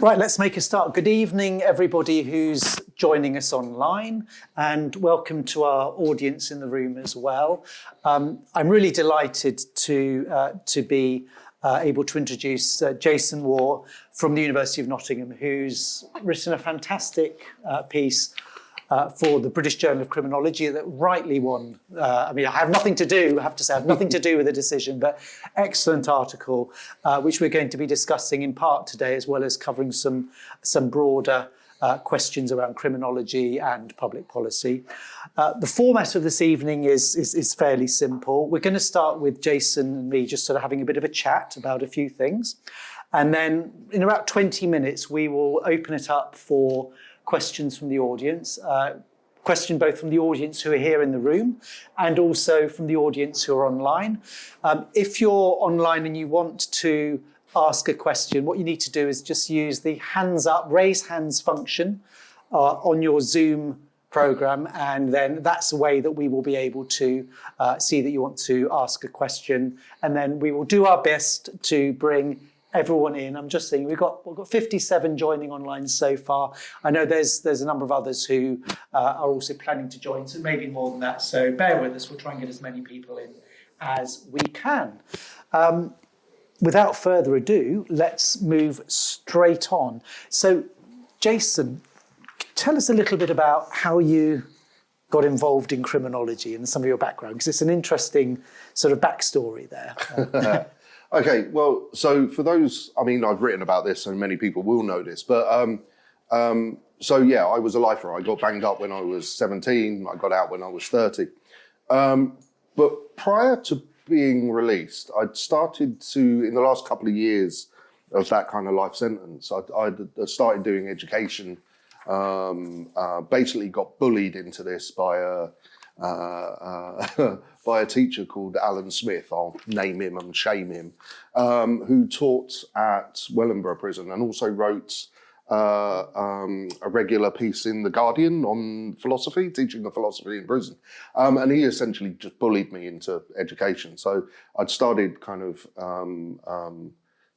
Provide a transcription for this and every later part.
Right, let's make a start. Good evening, everybody who's joining us online, and welcome to our audience in the room as well. I'm really delighted to be able to introduce Jason Warr from the University of Nottingham, who's written a fantastic piece for the British Journal of Criminology that rightly won. I have nothing to do with the decision, but excellent article, which we're going to be discussing in part today, as well as covering some broader questions around criminology and public policy. The format of this evening is fairly simple. We're going to start with Jason and me just sort of having a bit of a chat about a few things. And then in about 20 minutes, we will open it up for questions from the audience, question both from the audience who are here in the room and also from the audience who are online. If you're online and you want to ask a question, what you need to do is just use the hands up, raise hands function on your Zoom program, and then that's a way that we will be able to see that you want to ask a question, and then we will do our best to bring everyone in. I'm just saying we've got 57 joining online so far. I know there's a number of others who are also planning to join, so maybe more than that. So bear with us. We'll try and get as many people in as we can. Without further ado, let's move straight on. So, Jason, tell us a little bit about how you got involved in criminology and some of your background, because it's an interesting sort of backstory there. Okay, well, so for those, I've written about this, so many people will know this, but I was a lifer. I got banged up when I was 17. I got out when I was 30. But prior to being released, I'd started to, in the last couple of years of that kind of life sentence, I'd started doing education. Basically got bullied into this by a teacher called Alan Smith. I'll name him and shame him, who taught at Wellingborough Prison and also wrote a regular piece in The Guardian on philosophy, teaching the philosophy in prison. And he essentially just bullied me into education. So I'd started kind of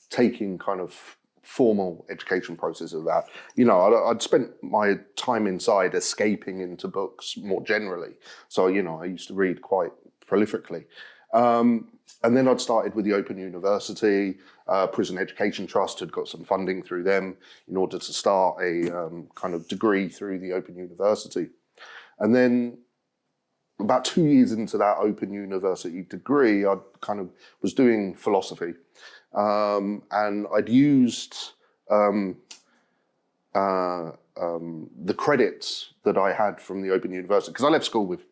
taking kind of formal education process of that. I'd spent my time inside escaping into books more generally. So, I used to read quite prolifically. And then I'd started with the Open University. Prison Education Trust had got some funding through them in order to start a kind of degree through the Open University. And then about 2 years into that Open University degree, I kind of was doing philosophy. And I'd used the credits that I had from the Open University, because I left school with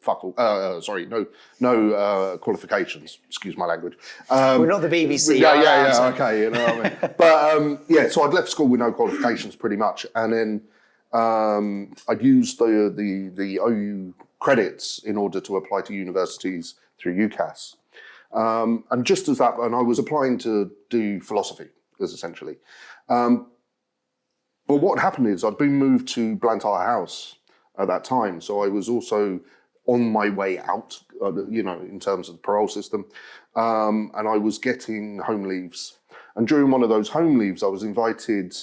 no qualifications. Excuse my language. We're not the BBC. Yeah. Okay, you know what I mean. But so I'd left school with no qualifications, pretty much, and then I'd used the OU credits in order to apply to universities through UCAS. And just as that, and I was applying to do philosophy, essentially. But what happened is I'd been moved to Blantyre House at that time, so I was also on my way out, in terms of the parole system, and I was getting home leaves. And during one of those home leaves, I was invited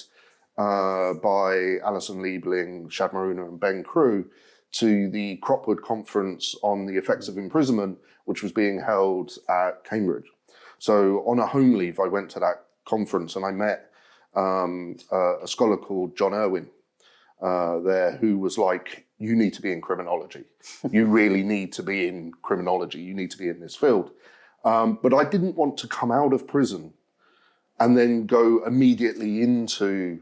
by Alison Liebling, Shad Maruna and Ben Crew to the Cropwood Conference on the Effects of Imprisonment, which was being held at Cambridge. So on a home leave, I went to that conference and I met a scholar called John Irwin there, who was like, you need to be in criminology. You really need to be in criminology. You need to be in this field. But I didn't want to come out of prison and then go immediately into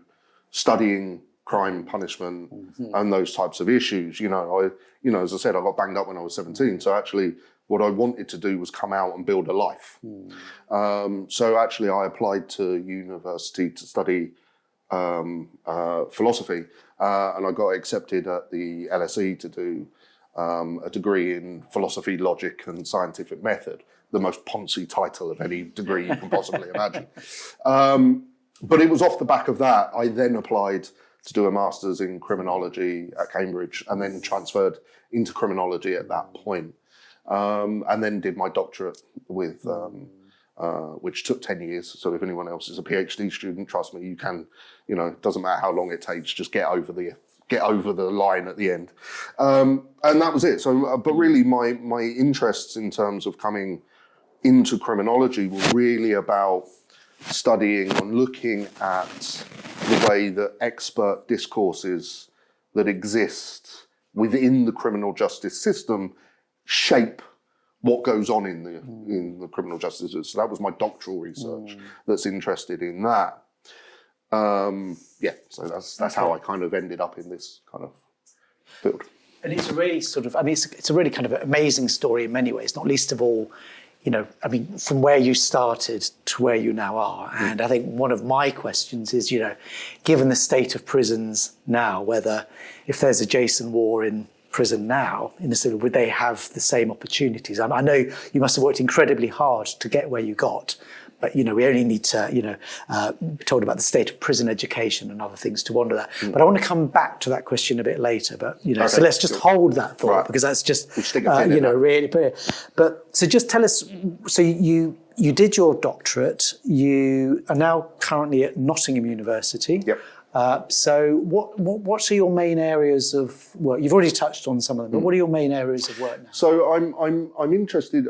studying crime, punishment, and those types of issues. As I said, I got banged up when I was 17. So actually, what I wanted to do was come out and build a life. So actually, I applied to university to study philosophy, and I got accepted at the LSE to do a degree in philosophy, logic, and scientific method. The most poncy title of any degree you can possibly imagine. But it was off the back of that, I then applied to do a master's in criminology at Cambridge, and then transferred into criminology at that point. And then did my doctorate with which took 10 years. So if anyone else is a PhD student, trust me, you can, it doesn't matter how long it takes, just get over the line at the end. And that was it. So, but really my interests in terms of coming into criminology were really about studying and looking at the way that expert discourses that exist within the criminal justice system shape what goes on in the criminal justice system. So that was my doctoral research that's interested in that. So that's how I kind of ended up in this kind of field. And it's a really it's a really kind of amazing story in many ways, not least of all, from where you started to where you now are. And I think one of my questions is, given the state of prisons now, whether if there's a Jason Warr in prison now, would they have the same opportunities? I know you must have worked incredibly hard to get where you got, but we only need to be told about the state of prison education and other things to wonder that. But I want to come back to that question a bit later. But okay, so let's just hold that thought, because that's just really. But so just tell us. So you did your doctorate. You are now currently at Nottingham University. Yep. So what are your main areas of work? You've already touched on some of them, but what are your main areas of work now? So I'm interested.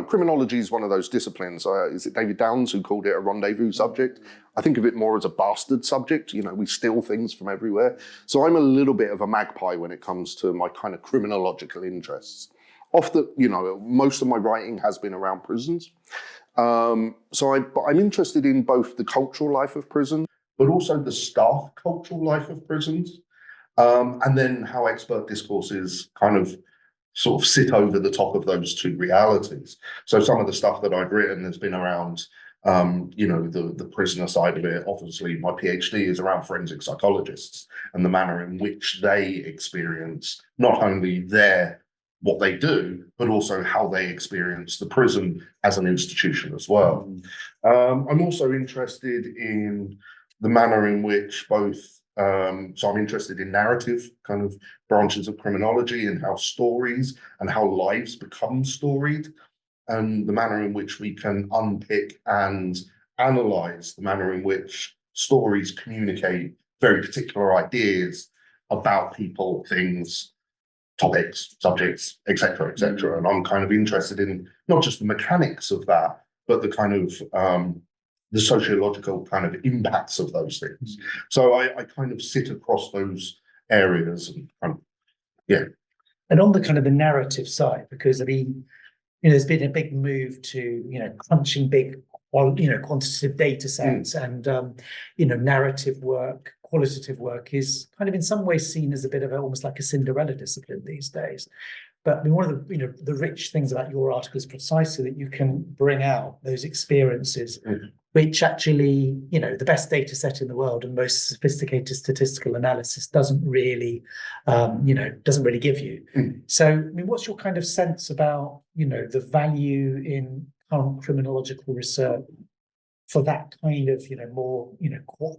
Criminology is one of those disciplines. Is it David Downs who called it a rendezvous subject? I think of it more as a bastard subject. We steal things from everywhere. So I'm a little bit of a magpie when it comes to my kind of criminological interests. Most of my writing has been around prisons. But I'm interested in both the cultural life of prison, but also the staff cultural life of prisons, and then how expert discourses kind of sort of sit over the top of those two realities. So some of the stuff that I've written has been around, the prisoner side of it. Obviously, my PhD is around forensic psychologists and the manner in which they experience not only what they do, but also how they experience the prison as an institution as well. I'm also interested in the manner in which so I'm interested in narrative kind of branches of criminology and how stories and how lives become storied, and the manner in which we can unpick and analyze the manner in which stories communicate very particular ideas about people, things, topics, subjects, etc., etc. And I'm kind of interested in not just the mechanics of that, but the kind of the sociological kind of impacts of those things. So I kind of sit across those areas and And on the kind of the narrative side, because there's been a big move to crunching big quantitative data sets, and narrative work, qualitative work is kind of in some ways seen as a bit of almost like a Cinderella discipline these days. But one of the rich things about your article is precisely that you can bring out those experiences, which actually, the best data set in the world and most sophisticated statistical analysis doesn't really give you. So, what's your kind of sense about, the value in current criminological research for that kind of, more,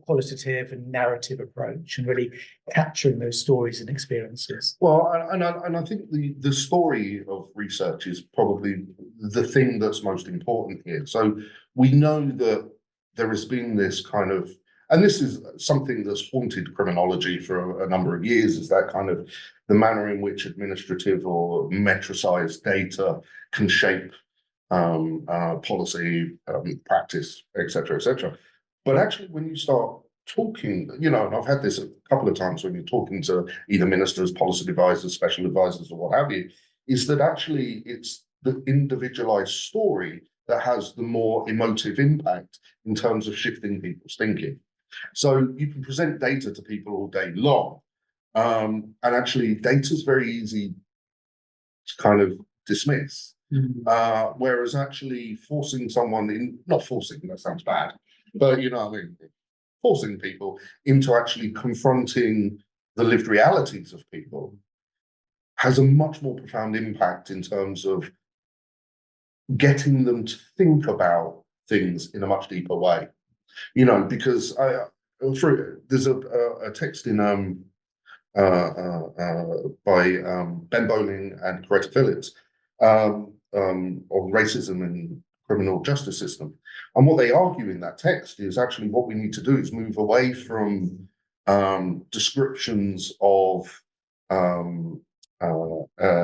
qualitative and narrative approach, and really capturing those stories and experiences? Well, and I think the story of research is probably the thing that's most important here. So we know that there has been this kind of, and this is something that's haunted criminology for a number of years, is that kind of the manner in which administrative or metricized data can shape policy, practice, etc., etc. But actually, when you start talking, and I've had this a couple of times when you're talking to either ministers, policy advisors, special advisors, or what have you, is that actually it's the individualized story that has the more emotive impact in terms of shifting people's thinking. So you can present data to people all day long, and actually data is very easy to kind of dismiss. Whereas actually forcing someone not forcing, that sounds bad, but forcing people into actually confronting the lived realities of people has a much more profound impact in terms of getting them to think about things in a much deeper way. Because there's a text in by Ben Bowling and Coretta Phillips on racism and criminal justice system. And what they argue in that text is actually what we need to do is move away from descriptions of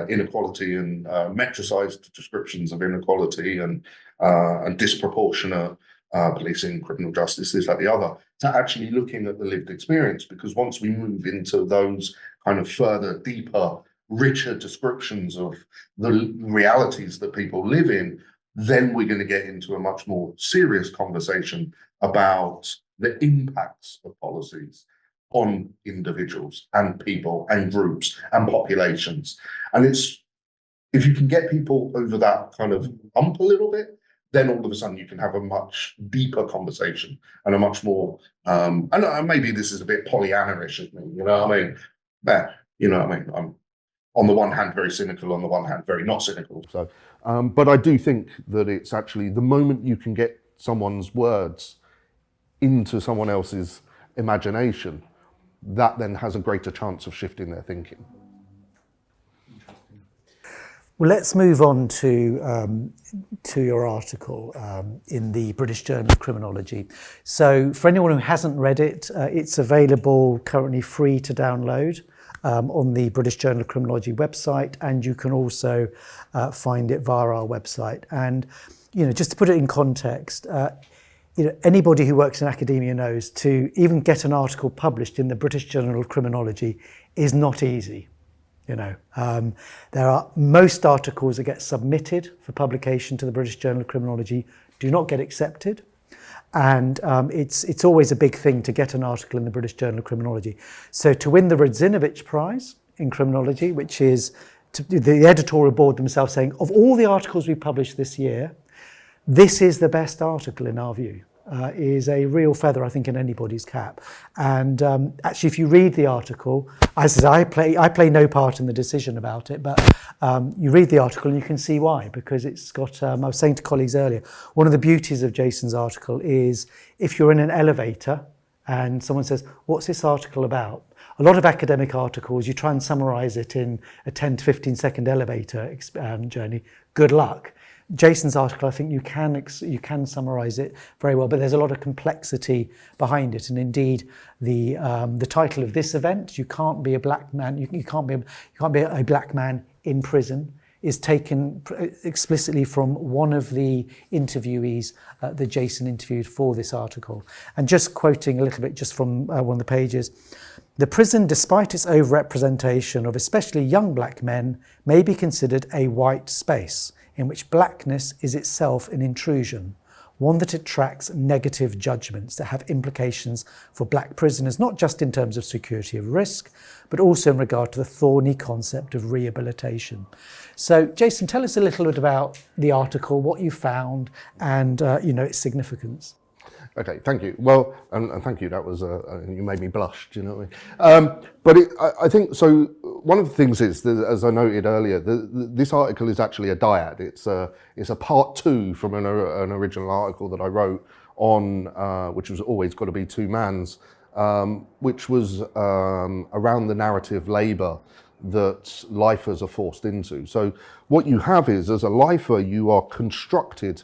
inequality and metricized descriptions of inequality and disproportionate policing, criminal justice, this, that, the other, to actually looking at the lived experience. Because once we move into those kind of further, deeper, richer descriptions of the realities that people live in, then we're going to get into a much more serious conversation about the impacts of policies on individuals and people and groups and populations. And it's, if you can get people over that kind of hump a little bit, then all of a sudden you can have a much deeper conversation and a much more, and maybe this is a bit Pollyanna-ish of me, you know what I mean? You know what I mean? I'm on the one hand very cynical, on the one hand very not cynical. So, but I do think that it's actually the moment you can get someone's words into someone else's imagination, that then has a greater chance of shifting their thinking. Well, let's move on to your article in the British Journal of Criminology. So for anyone who hasn't read it, it's available currently free to download on the British Journal of Criminology website, and you can also find it via our website. And, you know, just to put it in context, you know, anybody who works in academia knows to even get an article published in the British Journal of Criminology is not easy. You know, there are most articles that get submitted for publication to the British Journal of Criminology do not get accepted, and it's always a big thing to get an article in the British Journal of Criminology. So to win the Radzinowicz Prize in Criminology, which is the editorial board themselves saying, of all the articles we published this year, this is the best article in our view, is a real feather, I think, in anybody's cap. And actually, if you read the article, I play no part in the decision about it, but you read the article and you can see why, because it's got, I was saying to colleagues earlier, one of the beauties of Jason's article is if you're in an elevator and someone says, what's this article about? A lot of academic articles, you try and summarize it in a 10 to 15 second elevator journey. Good luck. Jason's article, I think you can summarise it very well, but there's a lot of complexity behind it. And indeed, the title of this event, "You Can't Be a Black Man," you can't be a black man in prison, is taken explicitly from one of the interviewees that Jason interviewed for this article. And just quoting a little bit just from one of the pages. "The prison, despite its overrepresentation of especially young black men, may be considered a white space in which blackness is itself an intrusion, one that attracts negative judgments that have implications for black prisoners, not just in terms of security of risk, but also in regard to the thorny concept of rehabilitation." So, Jason, tell us a little bit about the article, what you found, and its significance. Okay, thank you. Well, and thank you. That was you made me blush. Do you know what I mean? But I think so. One of the things is, that, as I noted earlier, this article is actually a dyad. It's a part two from an original article that I wrote on, which was Always Got to Be Two Mans, which was around the narrative labour that lifers are forced into. So what you have is, as a lifer, you are constructed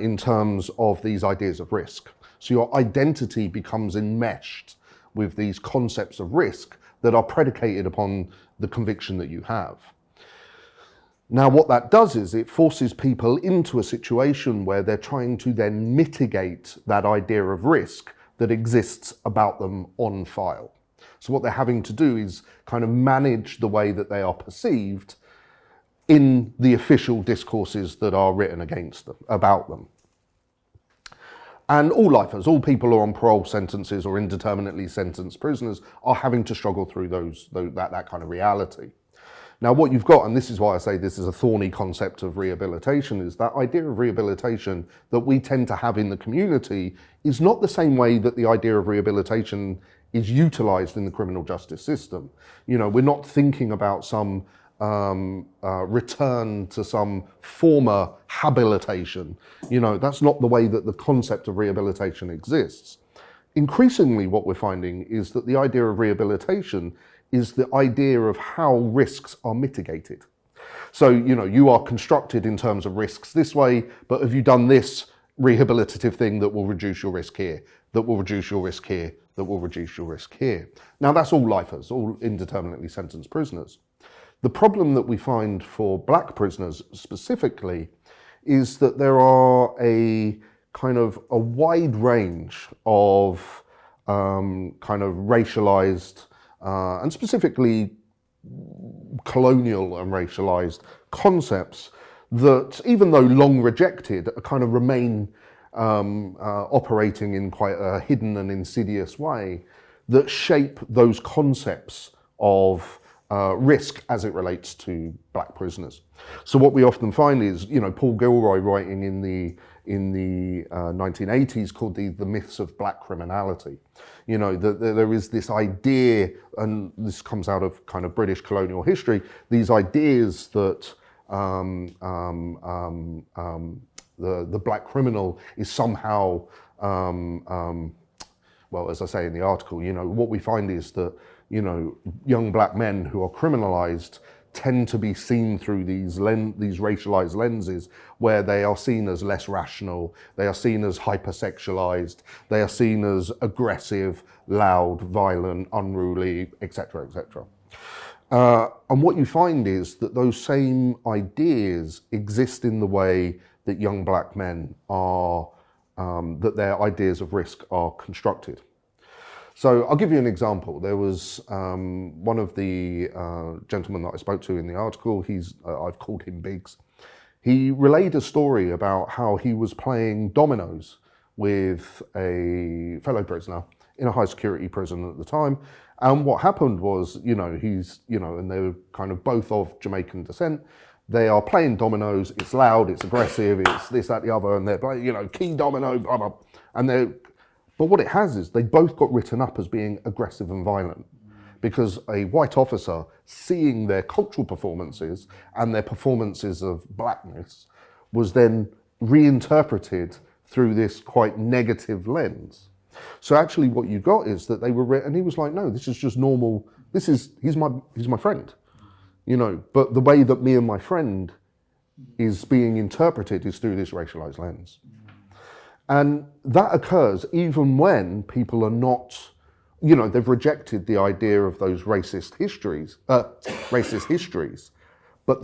in terms of these ideas of risk. So your identity becomes enmeshed with these concepts of risk that are predicated upon the conviction that you have. Now, what that does is it forces people into a situation where they're trying to then mitigate that idea of risk that exists about them on file. So what they're having to do is kind of manage the way that they are perceived in the official discourses that are written against them, about them. And all lifers, all people who are on parole sentences or indeterminately sentenced prisoners are having to struggle through that kind of reality. Now what you've got, and this is why I say this is a thorny concept of rehabilitation, is that idea of rehabilitation that we tend to have in the community is not the same way that the idea of rehabilitation is utilised in the criminal justice system. You know, we're not thinking about some return to some former habilitation. You know, that's not the way that the concept of rehabilitation exists. Increasingly, what we're finding is that the idea of rehabilitation is the idea of how risks are mitigated. So, you are constructed in terms of risks this way, but have you done this rehabilitative thing that will reduce your risk here, that will reduce your risk here, that will reduce your risk here? Now, that's all lifers, all indeterminately sentenced prisoners. The problem that we find for black prisoners specifically is that there are a kind of a wide range of kind of racialized and specifically colonial and racialized concepts that, even though long rejected, kind of remain operating in quite a hidden and insidious way that shape those concepts of risk as it relates to black prisoners. So what we often find is, Paul Gilroy writing in the 1980s called the myths of black criminality. There is this idea, and this comes out of kind of British colonial history, these ideas that the black criminal is somehow, well, as I say in the article, what we find is that, young black men who are criminalized tend to be seen through these racialized lenses where they are seen as less rational, they are seen as hypersexualized, they are seen as aggressive, loud, violent, unruly, etc., etc. And what you find is that those same ideas exist in the way that young black men are, that their ideas of risk are constructed. So I'll give you an example. There was one of the gentlemen that I spoke to in the article, I've called him Biggs. He relayed a story about how he was playing dominoes with a fellow prisoner in a high security prison at the time. And what happened was, and they were kind of both of Jamaican descent. They are playing dominoes, it's loud, it's aggressive, it's this, that, the other, and they're playing, key domino, blah, blah. But what it has is they both got written up as being aggressive and violent because a white officer, seeing their cultural performances and their performances of blackness, was then reinterpreted through this quite negative lens. So actually what you got is that they were, and he was like, no, this is just normal. He's my friend, but the way that me and my friend is being interpreted is through this racialized lens. And that occurs even when people are not, they've rejected the idea of those racist histories, but the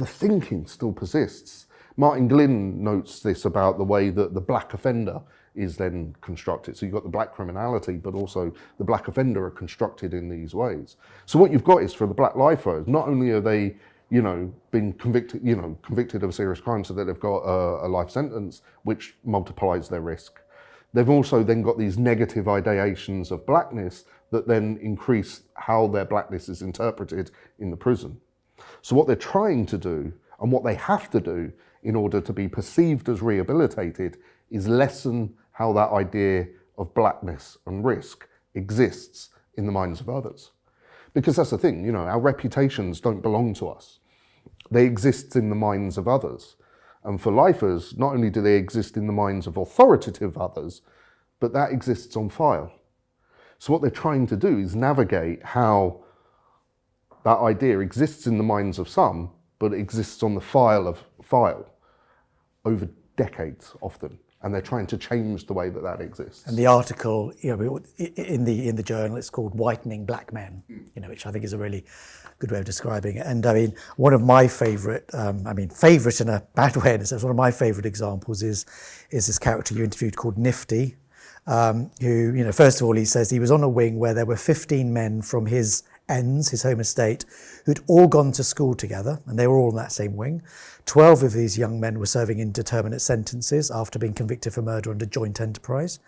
thinking still persists. Martin Glynn notes this about the way that the black offender is then constructed. So you've got the black criminality, but also the black offender are constructed in these ways. So what you've got is for the black lifers, not only are they, been convicted of a serious crime so that they've got a life sentence, which multiplies their risk. They've also then got these negative ideations of blackness that then increase how their blackness is interpreted in the prison. So what they're trying to do, and what they have to do in order to be perceived as rehabilitated, is lessen how that idea of blackness and risk exists in the minds of others. Because that's the thing, our reputations don't belong to us. They exist in the minds of others. And for lifers, not only do they exist in the minds of authoritative others, but that exists on file. So what they're trying to do is navigate how that idea exists in the minds of some, but it exists on the file over decades often. And they're trying to change the way that exists. And the article, in the journal, it's called "Whitening Black Men," which I think is a really good way of describing it. And I mean, one of my favourite, favourite in a bad way in a sense, one of my favourite examples is this character you interviewed called Nifty, who, first of all, he says he was on a wing where there were 15 men from his home estate, who'd all gone to school together, and they were all in that same wing. 12 of these young men were serving indeterminate sentences after being convicted for murder under joint enterprise.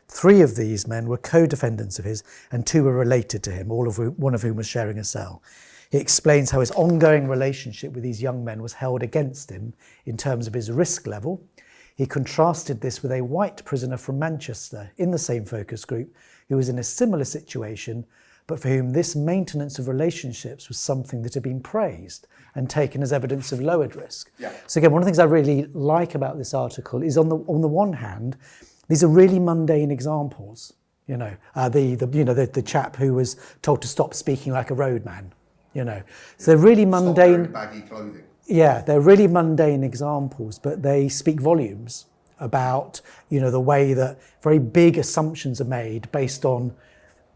3 of these men were co-defendants of his, and 2 were related to him, one of whom was sharing a cell. He explains how his ongoing relationship with these young men was held against him in terms of his risk level. He contrasted this with a white prisoner from Manchester in the same focus group who was in a similar situation, but for whom this maintenance of relationships was something that had been praised and taken as evidence of lowered risk. Yeah. So again, one of the things I really like about this article is on the one hand, these are really mundane examples. The chap who was told to stop speaking like a roadman. So they're really mundane. Stop wearing baggy clothing. Yeah, they're really mundane examples, but they speak volumes about, the way that very big assumptions are made based on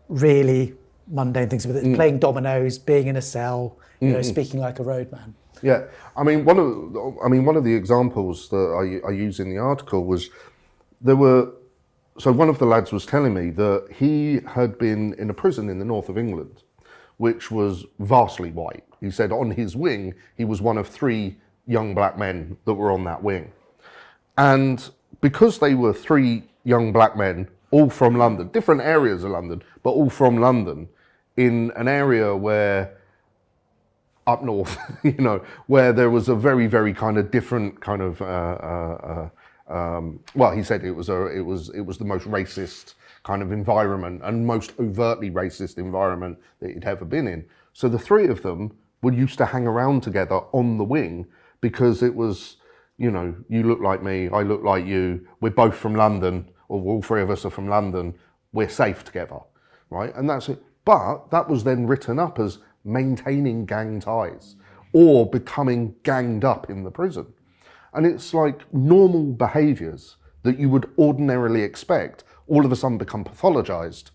really mundane things, playing dominoes, being in a cell, speaking like a roadman. Yeah, I mean, one of the examples that I use in the article was so one of the lads was telling me that he had been in a prison in the north of England, which was vastly white. He said on his wing, he was one of 3 young black men that were on that wing. And because they were 3 young black men, all from London, different areas of London, but all from London, in an area where, up north, where there was a very, very kind of different kind of, well, he said it was the most racist kind of environment and most overtly racist environment that he'd ever been in. So the 3 of them were used to hang around together on the wing because it was, you look like me, I look like you, we're both from London, or all 3 of us are from London, we're safe together, right? And that's it. But that was then written up as maintaining gang ties or becoming ganged up in the prison. And it's like normal behaviours that you would ordinarily expect all of a sudden become pathologized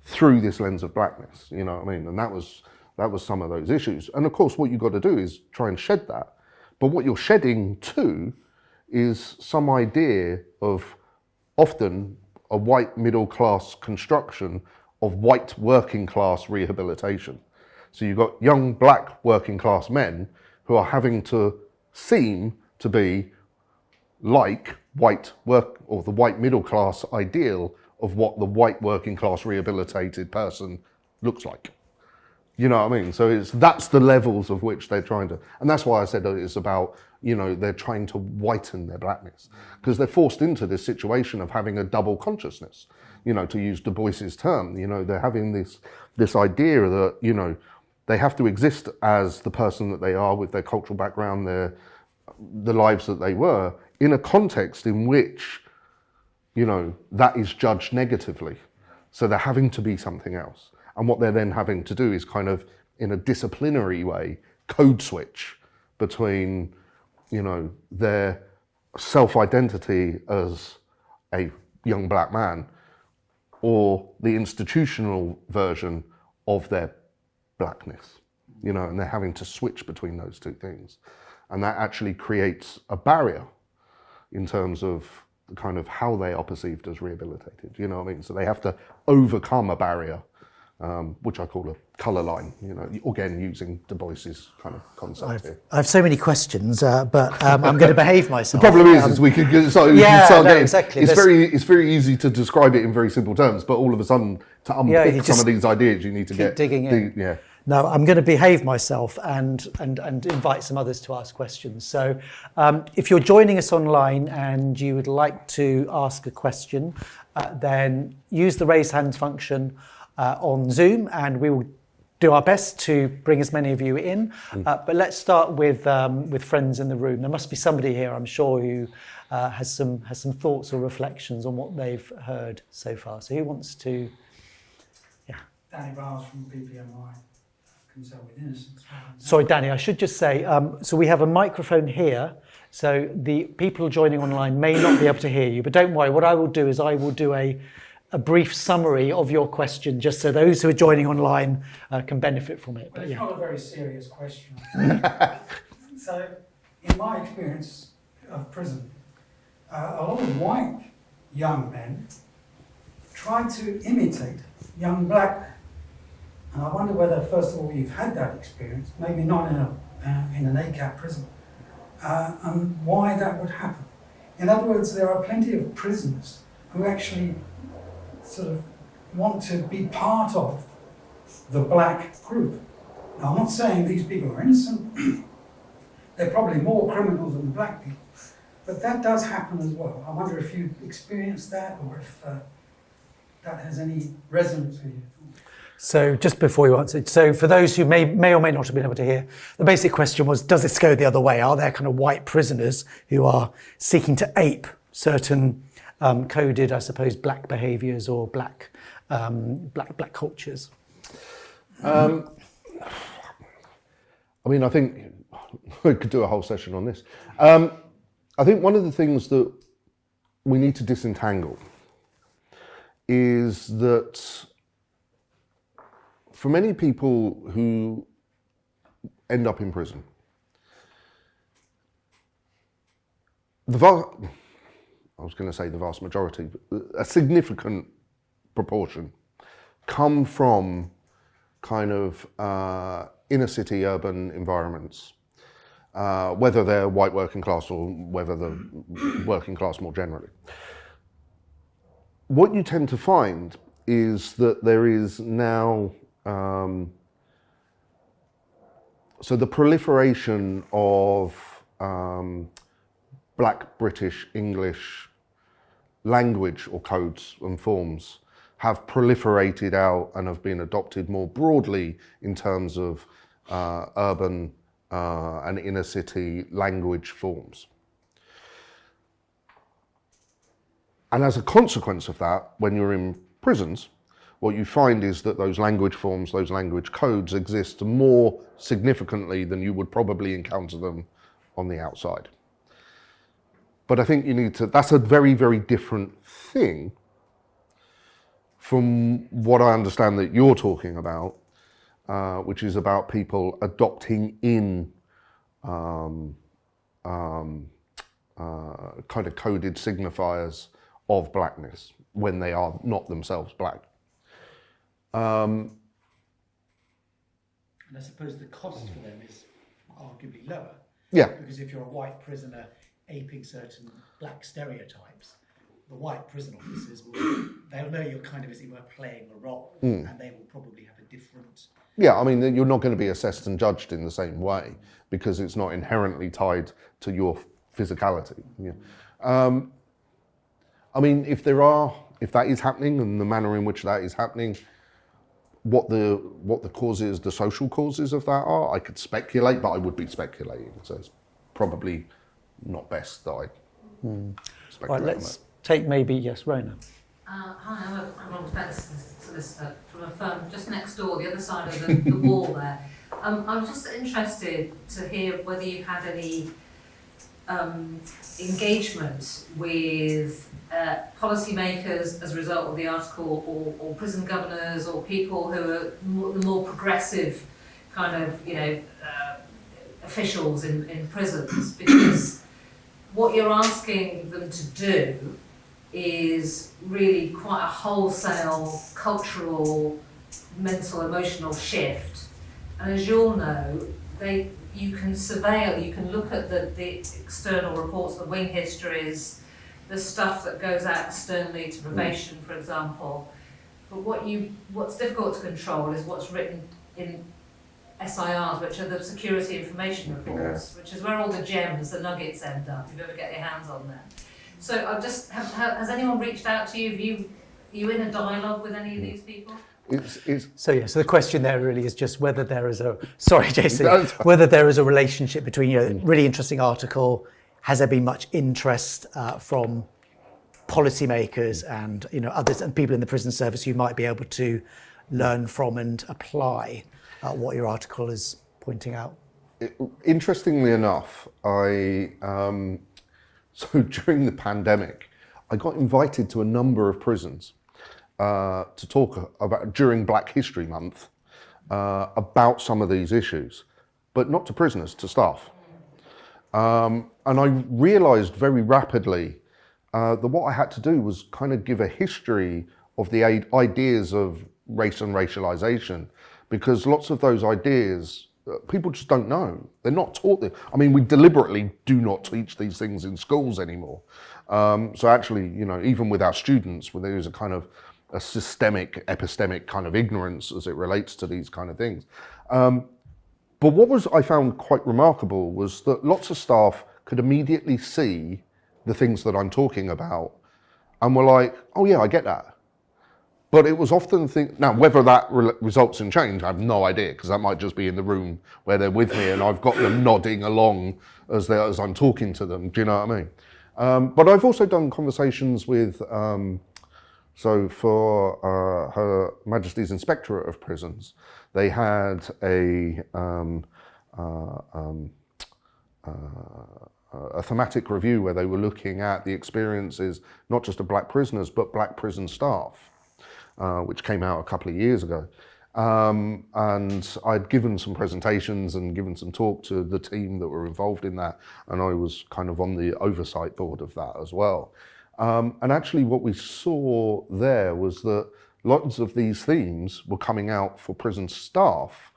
through this lens of blackness, you know what I mean? And that was some of those issues. And of course, what you've got to do is try and shed that. But what you're shedding too is some idea of often a white middle class construction of white working class rehabilitation. So you've got young black working class men who are having to seem to be like white work, or the white middle class ideal of what the white working class rehabilitated person looks like. You know what I mean? So that's the levels of which they're trying to, and that's why I said it's about, they're trying to whiten their blackness, because they're forced into this situation of having a double consciousness, to use Du Bois's term. They're having this idea that, they have to exist as the person that they are with their cultural background, the lives that they were, in a context in which, that is judged negatively. So they're having to be something else. And what they're then having to do is kind of, in a disciplinary way, code switch between, their self-identity as a young black man or the institutional version of their blackness, and they're having to switch between those 2 things. And that actually creates a barrier in terms of the kind of how they are perceived as rehabilitated, you know what I mean? So they have to overcome a barrier, which I call a colour line, again, using Du Bois's kind of concept here. I have so many questions, but I'm going to behave myself. The problem is we could exactly. It's very easy to describe it in very simple terms, but all of a sudden, to unpick some of these ideas, you need to get digging in. No, I'm going to behave myself and invite some others to ask questions. So if you're joining us online and you would like to ask a question, then use the raise hands function on Zoom, and we will do our best to bring as many of you in. But let's start with friends in the room. There must be somebody here, I'm sure, who has some thoughts or reflections on what they've heard so far. So who wants to? Yeah. Danny Bowles from BPMI. With innocence. Sorry, Danny, I should just say, so we have a microphone here, so the people joining online may not be able to hear you, but don't worry, what I will do is I will do a brief summary of your question, just so those who are joining online can benefit from it. But it's not a very serious question. So, in my experience of prison, a lot of white young men try to imitate young black men. And I wonder whether, first of all, you've had that experience, maybe not in an ACAT prison, and why that would happen. In other words, there are plenty of prisoners who actually sort of want to be part of the black group. Now, I'm not saying these people are innocent. They're probably more criminals than black people, but that does happen as well. I wonder if you've experienced that, or if that has any resonance with you. So just before you answer, so for those who may or may not have been able to hear, the basic question was, does this go the other way? Are there kind of white prisoners who are seeking to ape certain coded, I suppose, black behaviours or black cultures? I mean, I think we could do a whole session on this. I think one of the things that we need to disentangle is that for many people who end up in prison, I was going to say the vast majority, a significant proportion come from kind of inner city urban environments, whether they're white working class or whether they're working class more generally. What you tend to find is that there is now, so the proliferation of Black British English language or codes and forms have proliferated out and have been adopted more broadly in terms of urban and inner city language forms. And as a consequence of that, when you're in prisons, what you find is that those language forms, those language codes exist more significantly than you would probably encounter them on the outside. But I think you need to, that's a very, very different thing from what I understand that you're talking about, which is about people adopting in kind of coded signifiers of blackness when they are not themselves black. And I suppose the cost for them is arguably lower. Yeah. Because if you're a white prisoner aping certain black stereotypes, the white prison officers they'll know you're kind of, as it were, playing a role, and they will probably have a different... Yeah, I mean, you're not going to be assessed and judged in the same way because it's not inherently tied to your physicality. Yeah. I mean, if that is happening and the manner in which that is happening, what the causes, the social causes of that are, I could speculate, but I would be speculating. So it's probably not best that I speculate. Right, let's take maybe, yes, Rona. Hi, I'm a criminal defence solicitor from a firm just next door, the other side of the wall there. I was just interested to hear whether you've had any engagement with policymakers as a result of the article, or prison governors, or people who are the more progressive kind of, officials in prisons, because what you're asking them to do is really quite a wholesale cultural, mental, emotional shift. And as you'll know, you can surveil, you can look at the external reports, the wing histories, the stuff that goes out externally to probation, for example. But what's difficult to control is what's written in SIRs, which are the security information reports, which is where all the gems, the nuggets end up, if you ever get your hands on them. So I've just, has anyone reached out to you? Are you in a dialogue with any of these people? So the question there really is just whether there is Jason, whether there is a relationship between, really interesting article, has there been much interest from policymakers and others and people in the prison service who might be able to learn from and apply what your article is pointing out? Interestingly enough, so during the pandemic, I got invited to a number of prisons to talk about, during Black History Month, about some of these issues, but not to prisoners, to staff. And I realised very rapidly that what I had to do was kind of give a history of the ideas of race and racialisation, because lots of those ideas, people just don't know. They're not taught them. I mean, we deliberately do not teach these things in schools anymore. So actually, even with our students, when there is a kind of a systemic, epistemic kind of ignorance as it relates to these kind of things. But what I found quite remarkable was that lots of staff could immediately see the things that I'm talking about and were like, oh yeah, I get that. But it was often now whether that results in change, I have no idea, because that might just be in the room where they're with me and I've got them nodding along as I'm talking to them. Do you know what I mean? But I've also done conversations with, so for Her Majesty's Inspectorate of Prisons, they had a thematic review where they were looking at the experiences not just of black prisoners but black prison staff, which came out a couple of years ago. And I'd given some presentations and given some talk to the team that were involved in that, and I was kind of on the oversight board of that as well. And actually what we saw there was that lots of these themes were coming out for prison staff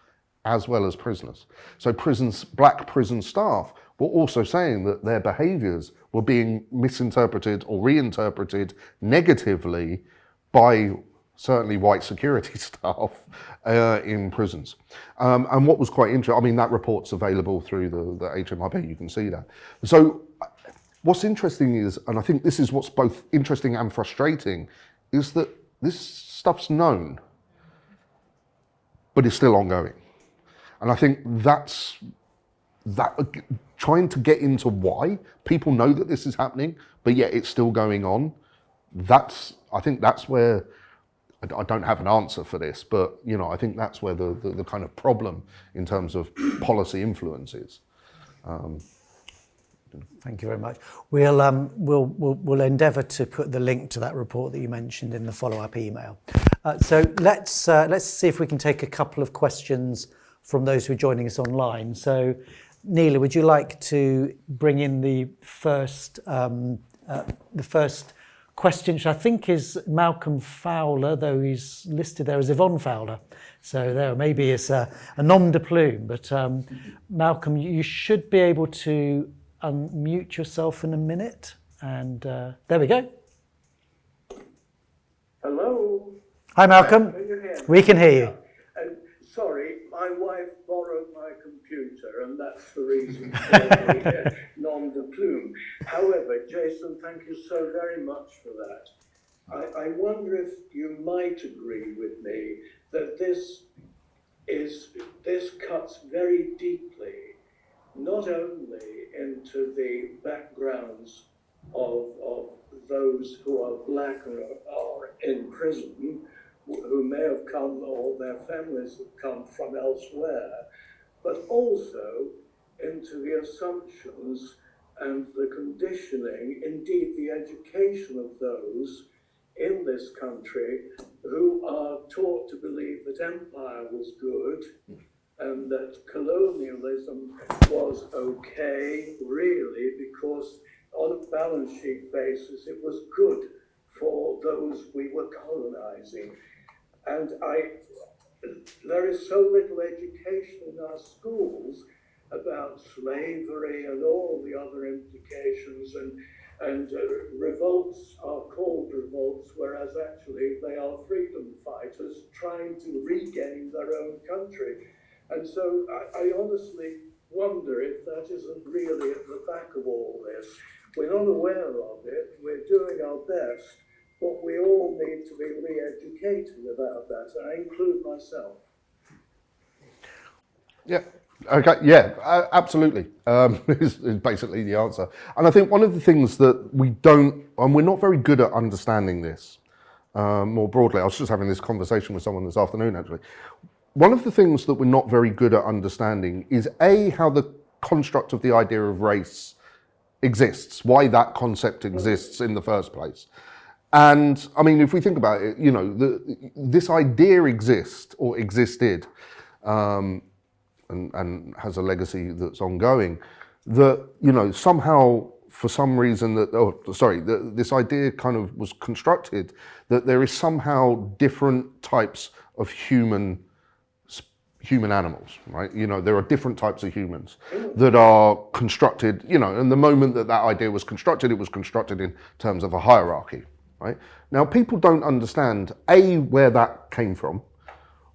as well as prisoners. So black prison staff were also saying that their behaviours were being misinterpreted or reinterpreted negatively by certainly white security staff in prisons. And what was quite interesting, I mean, that report's available through the HMRB, you can see that. So what's interesting is, and I think this is what's both interesting and frustrating, is that this stuff's known, but it's still ongoing. And I think that's trying to get into why people know that this is happening, but yet it's still going on. I think that's where, I don't have an answer for this, but I think that's where the kind of problem in terms of policy influence is. Thank you very much. We'll endeavour to put the link to that report that you mentioned in the follow-up email. So let's see if we can take a couple of questions from those who are joining us online. So, Neela, would you like to bring in the first question, which I think is Malcolm Fowler, though he's listed there as Yvonne Fowler. So there, maybe it's a nom de plume. But Malcolm, you should be able to unmute yourself in a minute. And there we go. Hello. Hi, Malcolm. Can you hear me? We can hear you. Sorry, my wife borrowed my computer, and that's the reason for the nom de plume. However, Jason, thank you so very much for that. I wonder if you might agree with me that this cuts very deeply, not only into the backgrounds of those who are black or are in prison, who may have come, or their families have come from elsewhere, but also into the assumptions and the conditioning, indeed the education of those in this country who are taught to believe that empire was good and that colonialism was okay, really, because on a balance sheet basis it was good for those we were colonizing. And there is so little education in our schools about slavery and all the other implications, and revolts are called revolts, whereas actually they are freedom fighters trying to regain their own country. And so I honestly wonder if that isn't really at the back of all this. We're not aware of it, we're doing our best, but we all need to be re-educated about that, and I include myself. Yeah. Okay. Yeah. Absolutely. Is basically the answer. And I think one of the things that we don't, and we're not very good at understanding this more broadly. I was just having this conversation with someone this afternoon, actually. One of the things that we're not very good at understanding is how the construct of the idea of race exists, why that concept exists in the first place. And I mean, if we think about it, this idea exists or existed, and has a legacy that's ongoing, that, somehow, for some reason this idea kind of was constructed that there is somehow different types of human animals, right? There are different types of humans that are constructed, and the moment that idea was constructed, it was constructed in terms of a hierarchy, right? Now, people don't understand, where that came from,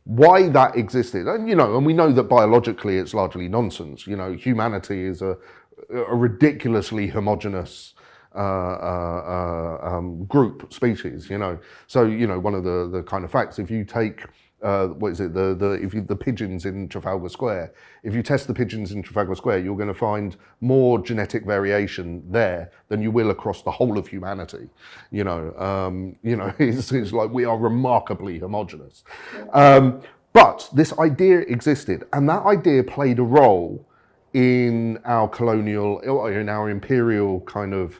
why that existed, and and we know that biologically it's largely nonsense. Humanity is a ridiculously homogenous species. So one of the kind of facts, if you take the pigeons in Trafalgar Square, if you test the pigeons in Trafalgar Square, you're going to find more genetic variation there than you will across the whole of humanity. It's like we are remarkably homogenous. But this idea existed, and that idea played a role in our colonial, or in our imperial kind of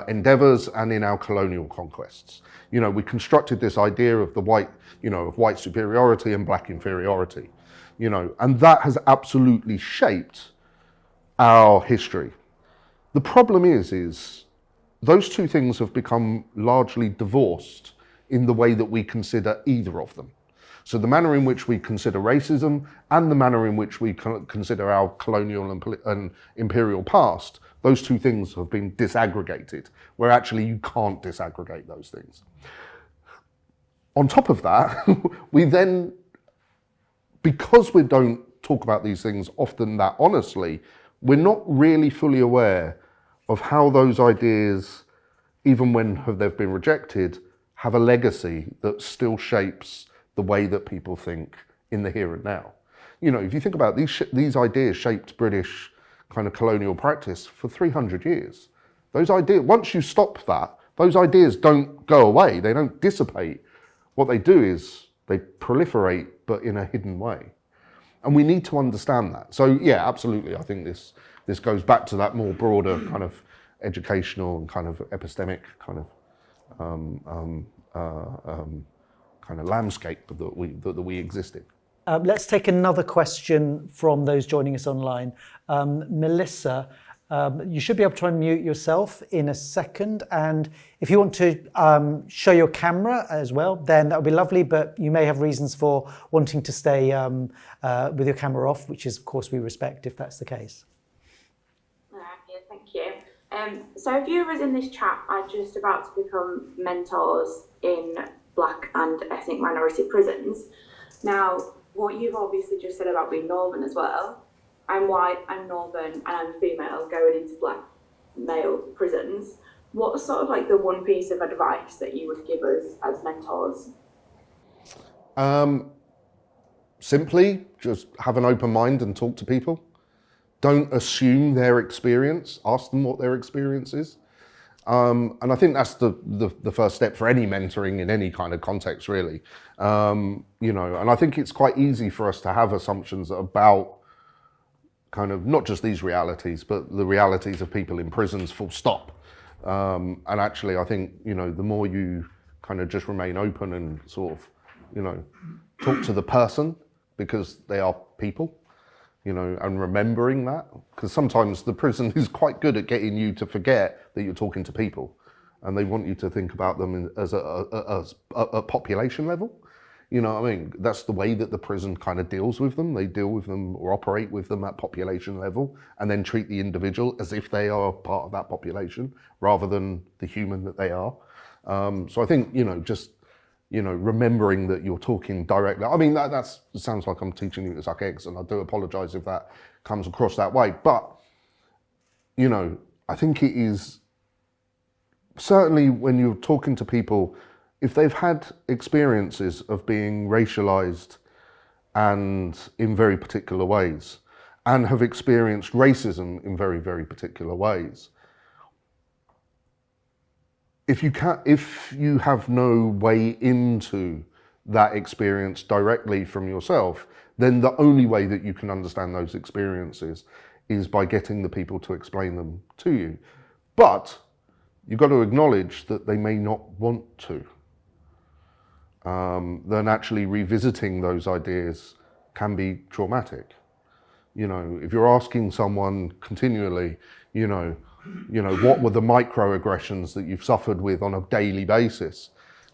endeavors and in our colonial conquests. You know, we constructed this idea of the white, you know, of white superiority and black inferiority, you know, and that has absolutely shaped our history. The problem is those two things have become largely divorced in the way that we consider either of them. So the manner in which we consider racism and the manner in which we consider our colonial and imperial past, those two things have been disaggregated, where actually you can't disaggregate those things. On top of that, we then, because we don't talk about these things often that honestly, we're not really fully aware of how those ideas, even when they've been rejected, have a legacy that still shapes the way that people think in the here and now. You know, if you think about these ideas shaped British kind of colonial practice for 300 years. Those ideas, once you stop that, those ideas don't go away, they don't dissipate. What they do is they proliferate, but in a hidden way. And we need to understand that. So yeah, absolutely, I think this goes back to that more broader kind of educational and kind of epistemic kind of landscape that we exist in. Let's take another question from those joining us online. Melissa, you should be able to unmute yourself in a second. And if you want to show your camera as well, then that would be lovely. But you may have reasons for wanting to stay with your camera off, which is, of course, we respect if that's the case. Yeah, thank you. So viewers in this chat are just about to become mentors in Black and ethnic minority prisons. Now, what you've obviously just said about being Northern as well, I'm white, I'm Northern, and I'm female going into Black male prisons. What's sort of like the one piece of advice that you would give us as mentors? Simply, just have an open mind and talk to people. Don't assume their experience, ask them what their experience is. And I think that's the first step for any mentoring in any kind of context, really. You know, and I think it's quite easy for us to have assumptions about kind of not just these realities, but the realities of people in prisons, full stop. And actually, I think, you know, the more you kind of just remain open and sort of, you know, talk to the person because they are people, you know, and remembering that, because sometimes the prison is quite good at getting you to forget that you're talking to people, and they want you to think about them as a population level. You know what I mean? That's the way that the prison kind of deals with them. They deal with them or operate with them at population level, and then treat the individual as if they are part of that population rather than the human that they are. So I think, you know, just, you know, remembering that you're talking directly. I mean, that sounds like I'm teaching you to suck eggs, and I do apologise if that comes across that way. But, you know, I think it is certainly when you're talking to people, if they've had experiences of being racialised and in very particular ways, and have experienced racism in very, very particular ways, if you have no way into that experience directly from yourself, then the only way that you can understand those experiences is by getting the people to explain them to you. But you've got to acknowledge that they may not want to. Then actually revisiting those ideas can be traumatic. You know, if you're asking someone continually, you know, what were the microaggressions that you've suffered with on a daily basis?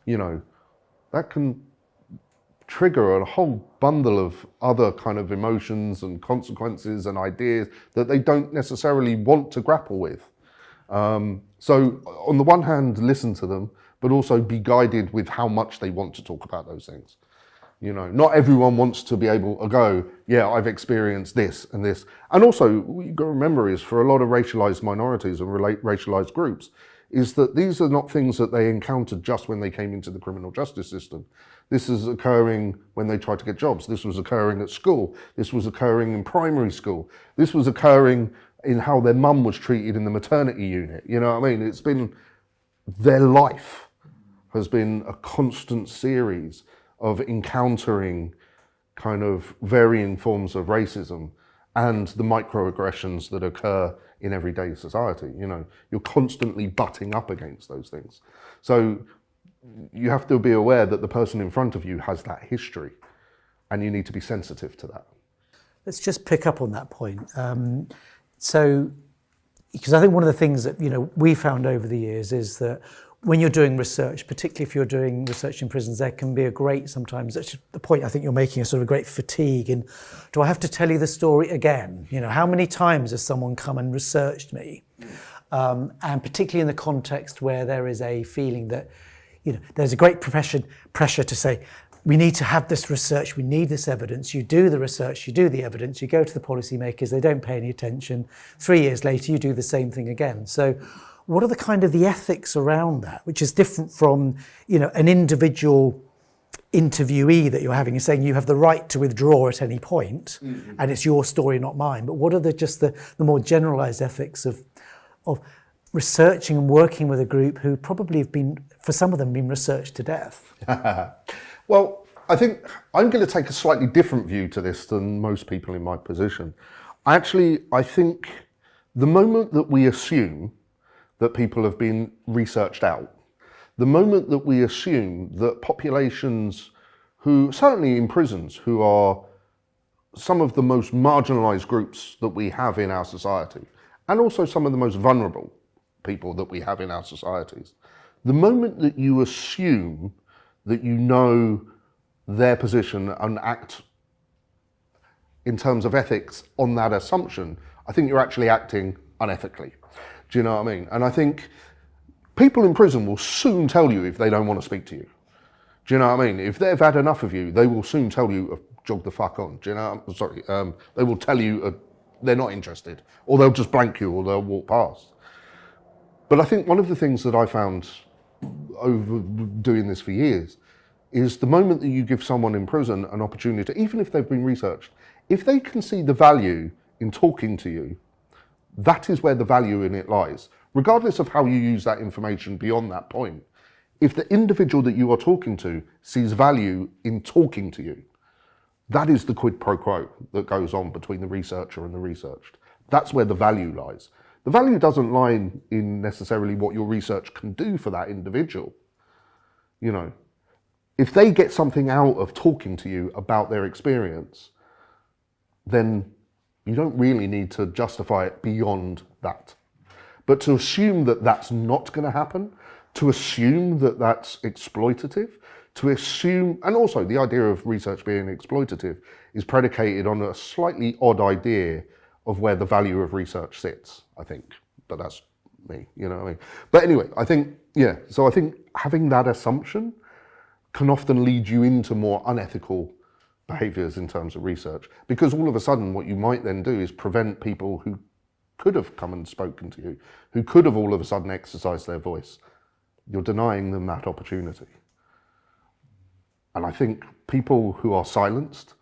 You know, that can trigger a whole bundle of other kind of emotions and consequences and ideas that they don't necessarily want to grapple with. So on the one hand, listen to them, but also be guided with how much they want to talk about those things. You know, not everyone wants to be able to go, yeah, I've experienced this and this. And also, what you've got to remember is for a lot of racialized minorities and racialized groups, is that these are not things that they encountered just when they came into the criminal justice system. This is occurring when they tried to get jobs. This was occurring at school. This was occurring in primary school. This was occurring in how their mum was treated in the maternity unit. You know what I mean? It's been, their life has been a constant series of encountering kind of varying forms of racism and the microaggressions that occur in everyday society. You know, you're constantly butting up against those things. So you have to be aware that the person in front of you has that history, and you need to be sensitive to that. Let's just pick up on that point. Because I think one of the things that, you know, we found over the years is that when you're doing research, particularly if you're doing research in prisons, there can be a great, sometimes, that's the point I think you're making, a sort of great fatigue in, do I have to tell you the story again? You know, how many times has someone come and researched me? And particularly in the context where there is a feeling that, you know, there's a great pressure to say, we need to have this research, we need this evidence. You do the research, you do the evidence, you go to the policymakers, they don't pay any attention. 3 years later, you do the same thing again. So what are the kind of the ethics around that, which is different from, you know, an individual interviewee that you're having and saying you have the right to withdraw at any point, and it's your story, not mine. But what are the more generalized ethics of researching and working with a group who probably have been, for some of them, been researched to death? Well, I think I'm going to take a slightly different view to this than most people in my position. I think the moment that we assume that people have been researched out, the moment that we assume that populations who, certainly in prisons, who are some of the most marginalised groups that we have in our society, and also some of the most vulnerable people that we have in our societies, the moment that you assume that you know their position and act in terms of ethics on that assumption, I think you're actually acting unethically. Do you know what I mean? And I think people in prison will soon tell you if they don't want to speak to you. Do you know what I mean? If they've had enough of you, they will soon tell you, jog the fuck on. Do you know? Sorry, they will tell you they're not interested, or they'll just blank you, or they'll walk past. But I think one of the things that I found over doing this for years is the moment that you give someone in prison an opportunity, even if they've been researched, if they can see the value in talking to you, that is where the value in it lies. Regardless of how you use that information beyond that point, if the individual that you are talking to sees value in talking to you, that is the quid pro quo that goes on between the researcher and the researched. That's where the value lies. The value doesn't lie in necessarily what your research can do for that individual. You know, if they get something out of talking to you about their experience, then you don't really need to justify it beyond that. But to assume that that's not going to happen, to assume that that's exploitative, to assume, and also the idea of research being exploitative is predicated on a slightly odd idea of where the value of research sits, I think. But that's me, you know what I mean? But anyway, I think having that assumption can often lead you into more unethical behaviours in terms of research, because all of a sudden what you might then do is prevent people who could have come and spoken to you, who could have all of a sudden exercised their voice. You're denying them that opportunity. And I think people who are silenced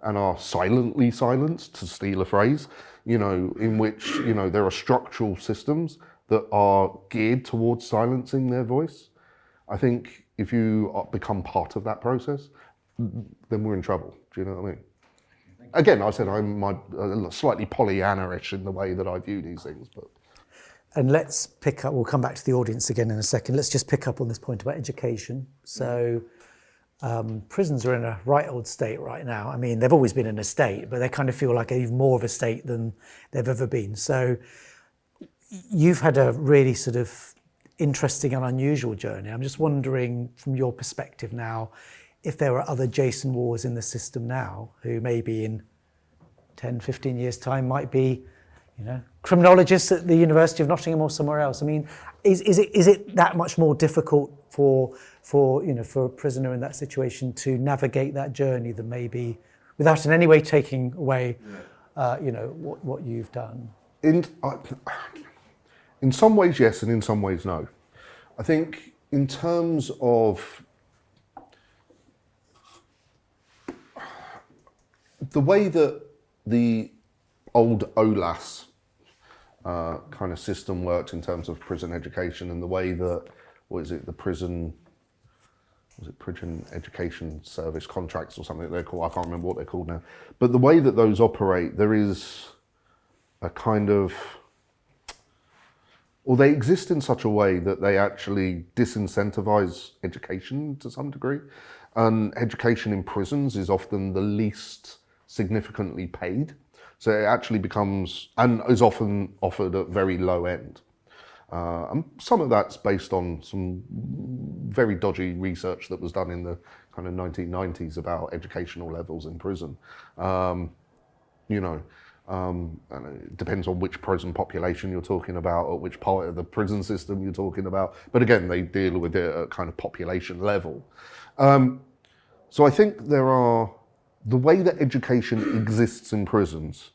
and are silently silenced, to steal a phrase, you know, in which, you know, there are structural systems that are geared towards silencing their voice. I think if you become part of that process, then we're in trouble. Do you know what I mean? Again, I said I'm slightly Pollyanna-ish in the way that I view these things. But. And let's pick up, we'll come back to the audience again in a second. Let's just pick up on this point about education. So prisons are in a right old state right now. I mean, they've always been in a state, but they kind of feel like even more of a state than they've ever been. So you've had a really sort of interesting and unusual journey. I'm just wondering from your perspective now, if there are other Jason Warrs in the system now who maybe in 10, 15 years' time might be, you know, criminologists at the University of Nottingham or somewhere else. I mean, is it that much more difficult for a prisoner in that situation to navigate that journey than maybe, without in any way taking away, what you've done? In some ways, yes, and in some ways, no. I think in terms of the way that the old OLAS kind of system worked in terms of prison education, and the way that, the prison, was it Prison Education Service contracts or something they're called? I can't remember what they're called now. But the way that those operate, there is a kind of, or they exist in such a way that they actually disincentivize education to some degree. And education in prisons is often the least significantly paid. So it actually becomes, and is often offered at very low end. And some of that's based on some very dodgy research that was done in the kind of 1990s about educational levels in prison. And it depends on which prison population you're talking about or which part of the prison system you're talking about. But again, they deal with it at kind of population level. So I think the way that education exists in prisons,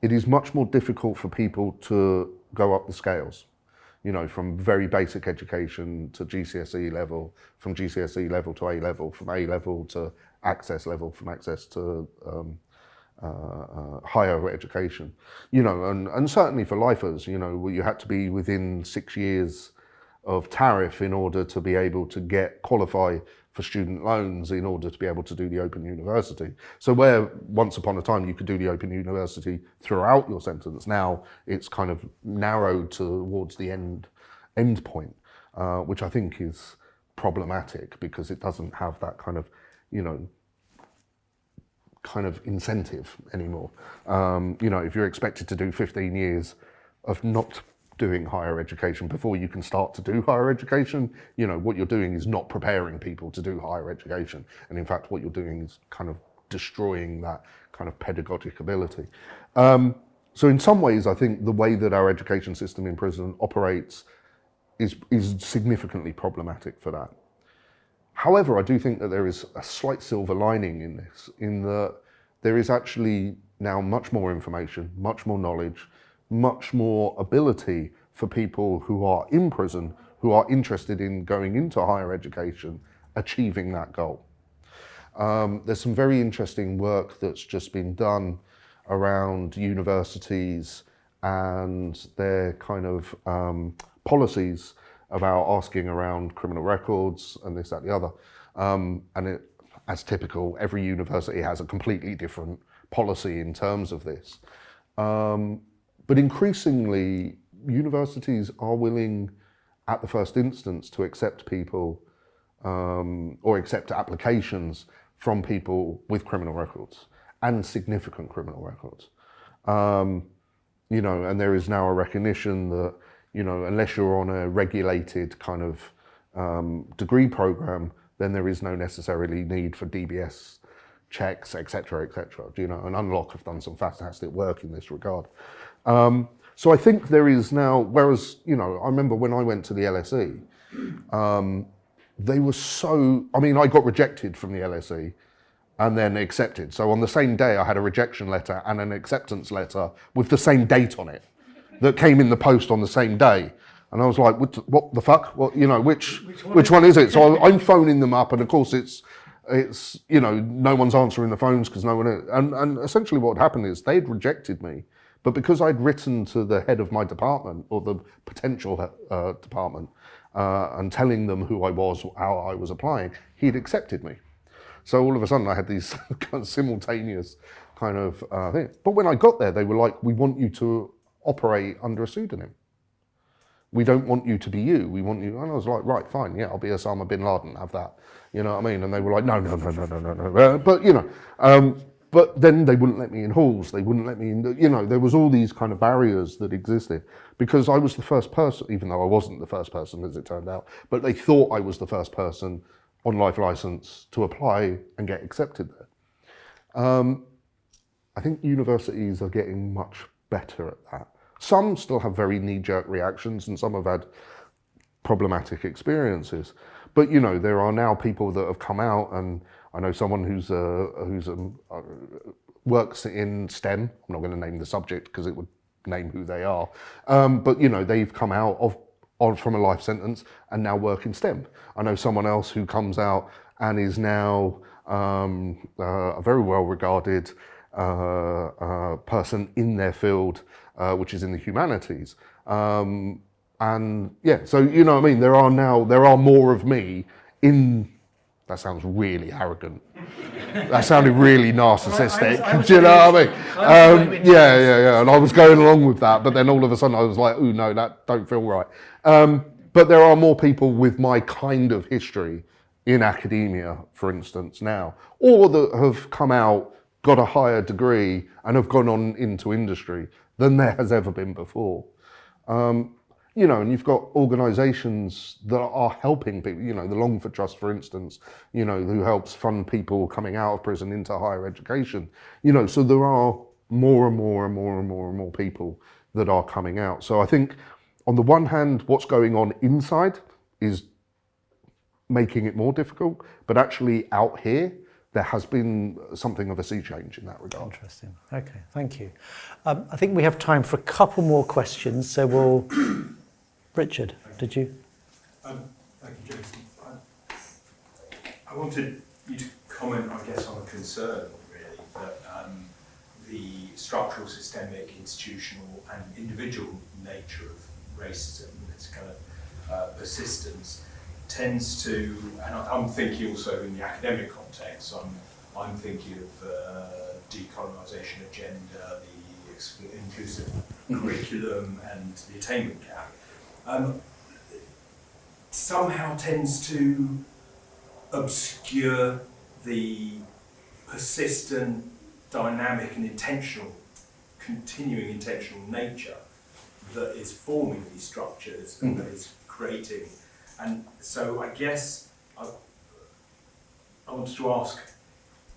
it is much more difficult for people to go up the scales, from very basic education to GCSE level, from GCSE level to A level, from A level to access level, from access to higher education, and certainly for lifers, you had to be within 6 years of tariff in order to be able to qualify for student loans in order to be able to do the Open University. So where once upon a time you could do the Open University throughout your sentence, now it's kind of narrowed towards the end point, which I think is problematic because it doesn't have that kind of, kind of incentive anymore. If you're expected to do 15 years of not doing higher education before you can start to do higher education, what you're doing is not preparing people to do higher education. And in fact, what you're doing is kind of destroying that kind of pedagogic ability. So in some ways, I think the way that our education system in prison operates is significantly problematic for that. However, I do think that there is a slight silver lining in this, in that there is actually now much more information, much more knowledge, much more ability for people who are in prison, who are interested in going into higher education, achieving that goal. There's some very interesting work that's just been done around universities and their kind of policies about asking around criminal records and this, that, the other. As typical, every university has a completely different policy in terms of this. But increasingly, universities are willing, at the first instance, to accept people or accept applications from people with criminal records and significant criminal records. And there is now a recognition that, unless you're on a regulated kind of degree program, then there is no necessarily need for DBS checks, etc., etc. And Unlock have done some fantastic work in this regard. So I think there is now, whereas, I remember when I went to the LSE, they were I got rejected from the LSE and then accepted. So on the same day, I had a rejection letter and an acceptance letter with the same date on it that came in the post on the same day. And I was like, what the fuck? Well, which one is it? So I'm phoning them up, and of course it's no one's answering the phones because no one is. And essentially what happened is they'd rejected me, but because I'd written to the head of my department or the potential department and telling them who I was, how I was applying, he'd accepted me. So all of a sudden I had these kind of simultaneous kind of things. But when I got there, they were like, we want you to operate under a pseudonym. We don't want you to be you, we want you, and I was like, right, fine, yeah, I'll be Osama bin Laden, have that, you know what I mean? And they were like, no. But, but then they wouldn't let me in halls, they wouldn't let me in, there was all these kind of barriers that existed, because I was the first person, even though I wasn't the first person, as it turned out, but they thought I was the first person on life license to apply and get accepted there. I think universities are getting much better at that. Some still have very knee-jerk reactions, and some have had problematic experiences. But there are now people that have come out, and I know someone who's works in STEM. I'm not going to name the subject because it would name who they are. But they've come out from a life sentence and now work in STEM. I know someone else who comes out and is now a very well-regarded person in their field, which is in the humanities. And yeah, so what I mean, there are more of me that sounds really arrogant. That sounded really narcissistic. Do you know what I mean? Yeah. And I was going along with that, but then all of a sudden I was like, "Ooh, no, that don't feel right." But there are more people with my kind of history in academia, for instance, now, or that have come out, got a higher degree, and have gone on into industry than there has ever been before. You know, and you've got organisations that are helping people, you know, the Longford Trust, for instance, you know, who helps fund people coming out of prison into higher education. You know, so there are more and more people that are coming out. So I think, on the one hand, what's going on inside is making it more difficult, but actually out here, there has been something of a sea change in that regard. Interesting. Okay, thank you. I think we have time for a couple more questions, so we'll... Richard, did you? Thank you, Jason. I wanted you to comment, I guess, on a concern, really, that the structural, systemic, institutional and individual nature of racism, its kind of persistence, tends to, and I'm thinking also in the academic context, I'm thinking of decolonisation agenda, the inclusive curriculum and the attainment gap, somehow tends to obscure the persistent, dynamic and continuing intentional nature that is forming these structures and that is creating. And so I guess I wanted to ask,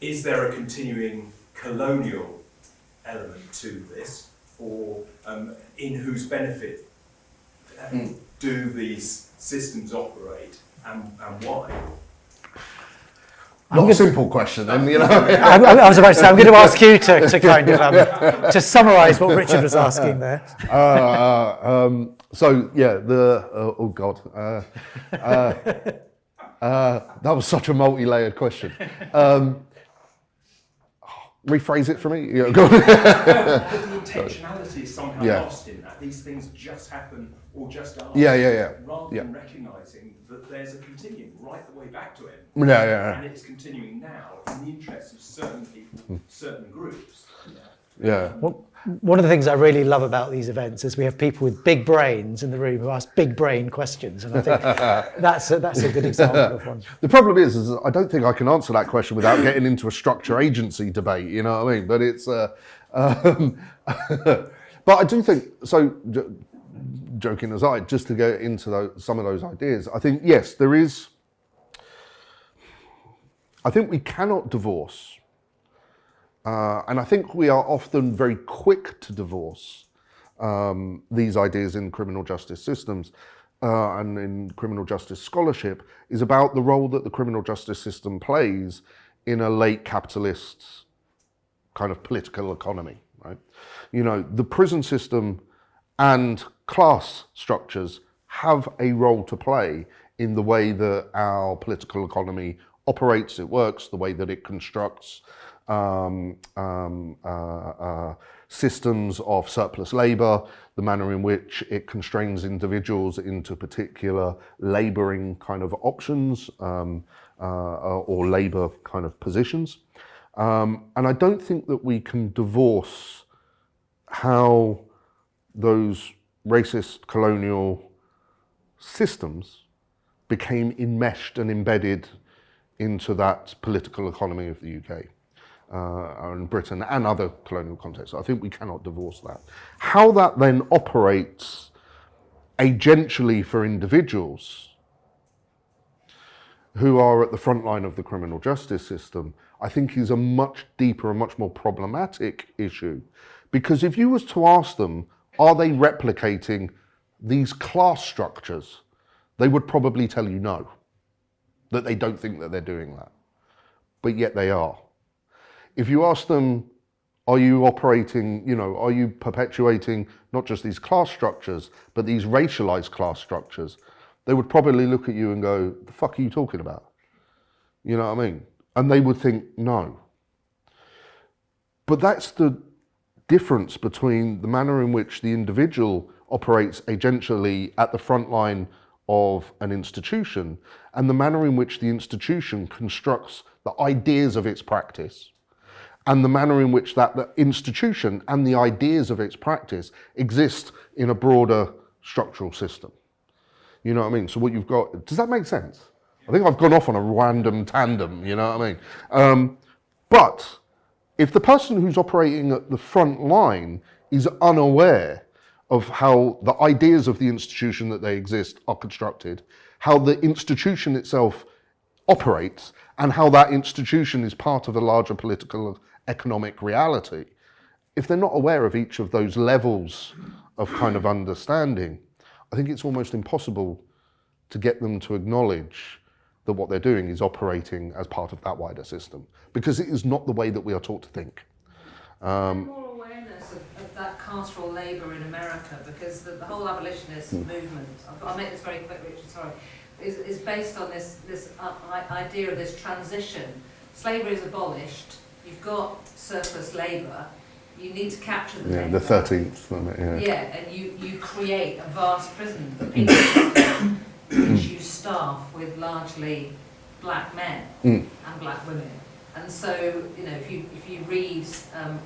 is there a continuing colonial element to this, or in whose benefit do these systems operate, and why? Not a simple question, then, you know. I was about to say, I'm going to ask you to kind of to summarise what Richard was asking there. So yeah, oh God, that was such a multi-layered question. Rephrase it for me. Yeah, go on. But the intentionality is somehow lost in that. These things just happen or just are. Rather than recognising that there's a continuum right the way back to it. And it's continuing now in the interests of certain people, certain groups. Well, one of the things I really love about these events is we have people with big brains in the room who ask big brain questions, and I think that's a good example of one. The problem is I don't think I can answer that question without getting into a structure agency debate. You know what I mean? But it's, but I do think so. Joking aside, just to go into some of those ideas, I think yes, there is. I think we cannot divorce. And I think we are often very quick to divorce these ideas in criminal justice systems and in criminal justice scholarship is about the role that the criminal justice system plays in a late capitalist kind of political economy, right? You know, the prison system and class structures have a role to play in the way that our political economy operates, it works, the way that it constructs systems of surplus labour, the manner in which it constrains individuals into particular labouring kind of options or labour kind of positions. And I don't think that we can divorce how those racist colonial systems became enmeshed and embedded into that political economy of the UK. And Britain and other colonial contexts. I think we cannot divorce that. How that then operates agentially for individuals who are at the front line of the criminal justice system, I think is a much deeper and much more problematic issue. Because if you was to ask them, are they replicating these class structures, they would probably tell you no, that they don't think that they're doing that. But yet they are. If you ask them, are you operating, you know, are you perpetuating not just these class structures, but these racialized class structures, they would probably look at you and go, the fuck are you talking about? You know what I mean? And they would think, no. But that's the difference between the manner in which the individual operates agentially at the front line of an institution and the manner in which the institution constructs the ideas of its practice, and the manner in which the institution and the ideas of its practice exist in a broader structural system. You know what I mean? So what you've got, does that make sense? I think I've gone off on a random tandem, you know what I mean? But if the person who's operating at the front line is unaware of how the ideas of the institution that they exist are constructed, how the institution itself operates, and how that institution is part of a larger political economic reality, if they're not aware of each of those levels of kind of understanding, I think it's almost impossible to get them to acknowledge that what they're doing is operating as part of that wider system, because it is not the way that we are taught to think. More awareness of that carceral labour in America, because the whole abolitionist movement, I'll make this very quick, Richard, sorry, is based on this idea of this transition. Slavery is abolished, you've got surplus labour, you need to capture the labour. The 13th. Yeah, and you create a vast prison system which you staff with largely black men and black women. And so, you know, if you read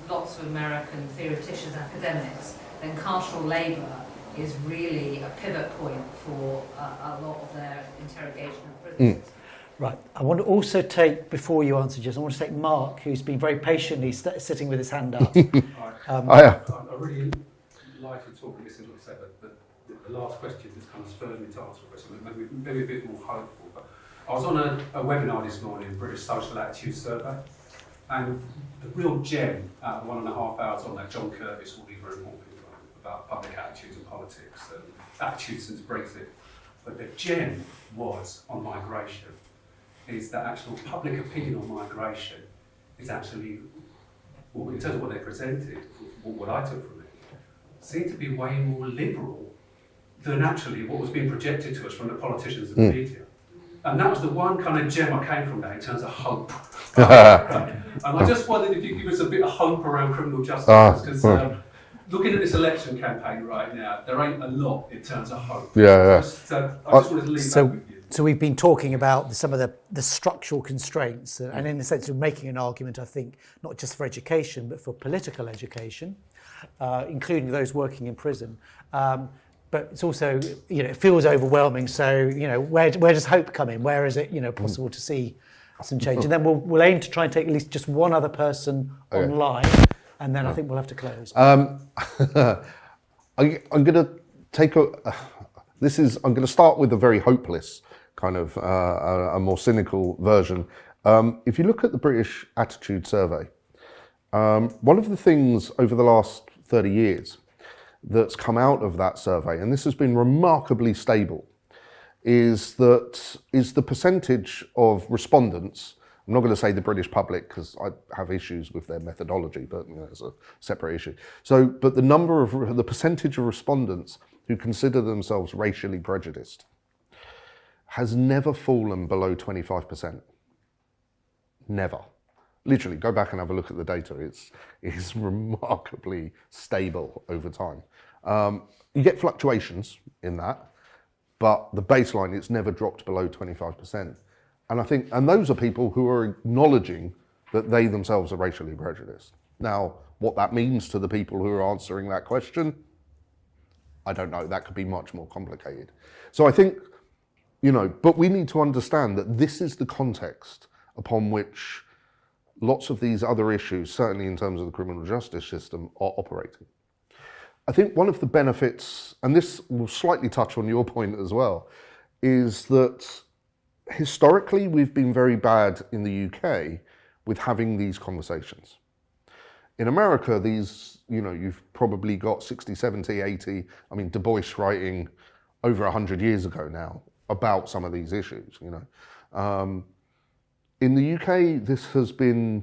lots of American theoreticians, academics, then carceral labour is really a pivot point for a lot of their interrogation of prisoners. Right. I want to also take, before you answer, Jason, I want to take Mark, who's been very patiently sitting with his hand up. I really like your talk and listening to what you said, but the last question has kind of spurred me to answer a question, maybe a bit more hopeful. But I was on a webinar this morning, British Social Attitude Survey, and the real gem out of 1.5 hours on that, John Curtis will be very important about public attitudes and politics and attitudes since Brexit. But the gem was on migration, is that actual public opinion on migration is actually, well, in terms of what they presented, what I took from it, seemed to be way more liberal than actually what was being projected to us from the politicians and the media. And that was the one kind of gem I came from that in terms of hope. And I just wondered if you could give us a bit of hope around criminal justice, because looking at this election campaign right now, there ain't a lot in terms of hope. I just wanted to leave that with you. So we've been talking about some of the structural constraints, and in the sense of making an argument, I think, not just for education, but for political education, including those working in prison. But it's also, you know, it feels overwhelming. So, you know, where does hope come in? Where is it, you know, possible to see some change? And then we'll aim to try and take at least just one other person online, and then I think we'll have to close. I'm going to take I'm going to start with a very hopeless kind of a more cynical version. If you look at the British Attitude Survey, one of the things over the last 30 years that's come out of that survey, and this has been remarkably stable, is the percentage of respondents. I'm not going to say the British public because I have issues with their methodology, but you know, it's a separate issue. So, but the percentage of respondents who consider themselves racially prejudiced has never fallen below 25%. Never. Literally, go back and have a look at the data. It's remarkably stable over time. You get fluctuations in that, but the baseline, it's never dropped below 25%. And I think, and those are people who are acknowledging that they themselves are racially prejudiced. Now, what that means to the people who are answering that question, I don't know. That could be much more complicated. So I think, you know, but we need to understand that this is the context upon which lots of these other issues, certainly in terms of the criminal justice system, are operating. I think one of the benefits, and this will slightly touch on your point as well, is that historically we've been very bad in the UK with having these conversations. In America, these, you know, you've probably got 60, 70, 80, I mean, Du Bois writing over 100 years ago now about some of these issues, you know. In the UK, this has been,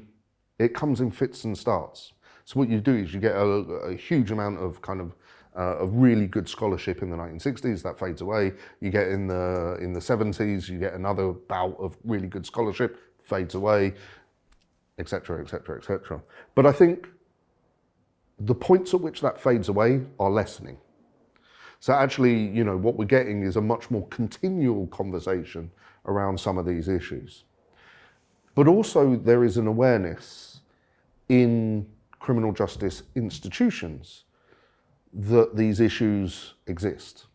it comes in fits and starts. So what you do is you get a huge amount of kind of really good scholarship in the 1960s, that fades away. You get in the 70s, you get another bout of really good scholarship, fades away, etc., etc., etc. But I think the points at which that fades away are lessening. So actually, you know, what we're getting is a much more continual conversation around some of these issues. But also there is an awareness in criminal justice institutions that these issues exist.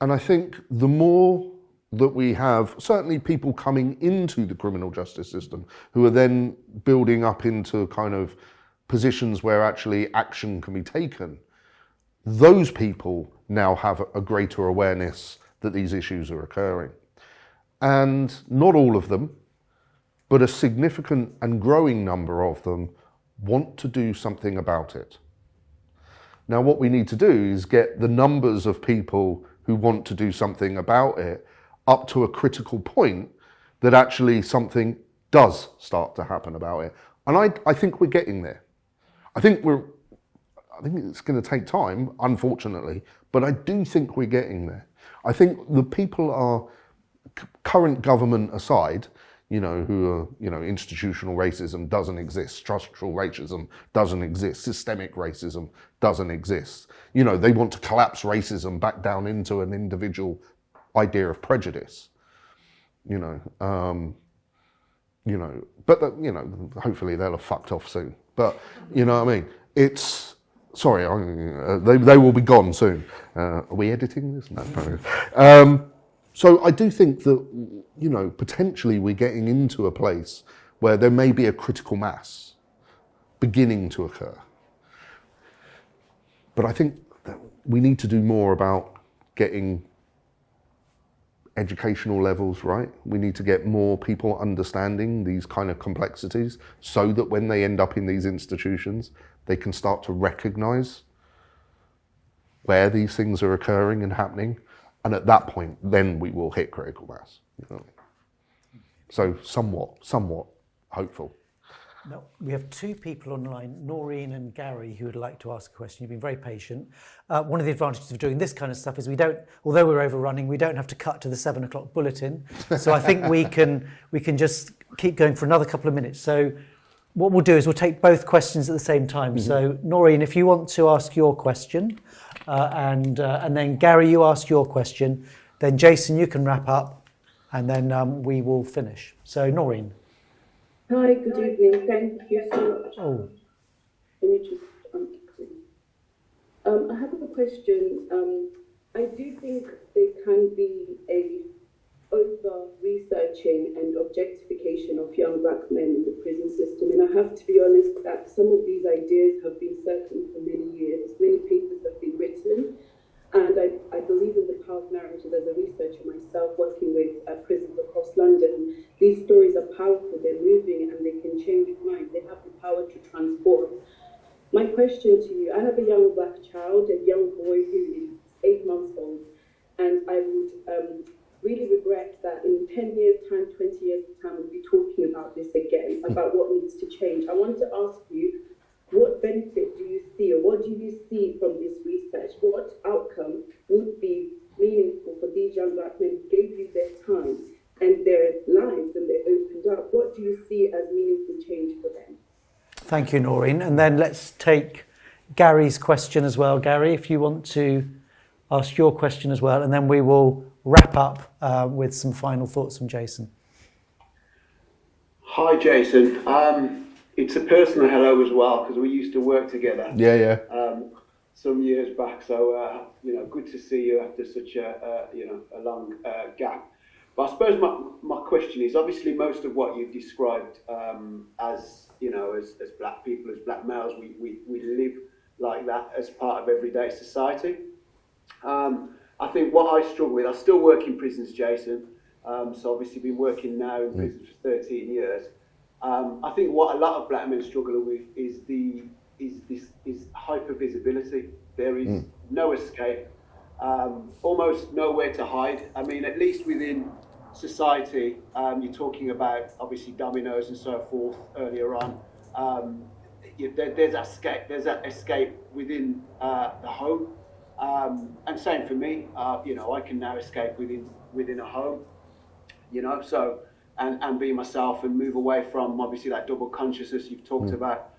And I think the more that we have, certainly people coming into the criminal justice system who are then building up into kind of positions where actually action can be taken, those people now have a greater awareness that these issues are occurring. And not all of them, but a significant and growing number of them want to do something about it. Now, what we need to do is get the numbers of people who want to do something about it up to a critical point that actually something does start to happen about it. And I think we're getting there. I think it's going to take time, unfortunately, but I do think we're getting there. I think the people are, current government aside, you know, who are, you know, institutional racism doesn't exist, structural racism doesn't exist, systemic racism doesn't exist. You know, they want to collapse racism back down into an individual idea of prejudice. You know, but you know, hopefully they'll have fucked off soon. But you know what I mean? It's sorry, they will be gone soon. Are we editing this? No. So I do think that, you know, potentially we're getting into a place where there may be a critical mass beginning to occur. But I think that we need to do more about getting educational levels right. We need to get more people understanding these kind of complexities so that when they end up in these institutions, they can start to recognize where these things are occurring and happening. And at that point, then we will hit critical mass. You know? So somewhat hopeful. Now, we have two people online, Noreen and Gary, who would like to ask a question. You've been very patient. One of the advantages of doing this kind of stuff is we don't, although we're overrunning, we don't have to cut to the 7 o'clock bulletin. So I think we can just keep going for another couple of minutes. So what we'll do is we'll take both questions at the same time. Mm-hmm. So Noreen, if you want to ask your question, and then Gary, you ask your question, then Jason, you can wrap up, and then we will finish. So Noreen. Hi, good evening. Thank you so much. Oh. I have a question. I do think there can be a over-researching and objectification of young black men in the prison system. And I have to be honest that some of these ideas have been circling for many years. Many papers have been written. And I believe in the power of narrative as a researcher myself, working with prisons across London. These stories are powerful, they're moving, and they can change minds. They have the power to transform. My question to you, I have a young black child, a young boy who is 8 months old, and I would really regret that in 10 years' time, 20 years' time, we'll be talking about this again, about what needs to change. I want to ask you, what benefit do you see, or what do you see from this research? What outcome would be meaningful for these young black men who gave you their time and their lives and they opened up? What do you see as meaningful change for them? Thank you, Noreen. And then let's take Gary's question as well. Gary, if you want to ask your question as well, and then we will wrap up with some final thoughts from Jason. Hi, Jason. It's a personal hello as well, because we used to work together. Yeah. Some years back. So, good to see you after such a long gap. But I suppose my question is, obviously most of what you've described as black people, as black males, we live like that as part of everyday society. I think what I struggle with, I still work in prisons, Jason. So obviously been working now in prisons for 13 years. I think what a lot of black men struggle with is this hyper visibility. There is no escape, almost nowhere to hide. I mean, at least within society, you're talking about obviously dominoes and so forth earlier on. There's that escape within the home, and same for me. I can now escape within a home. So. And be myself and move away from obviously that double consciousness you've talked about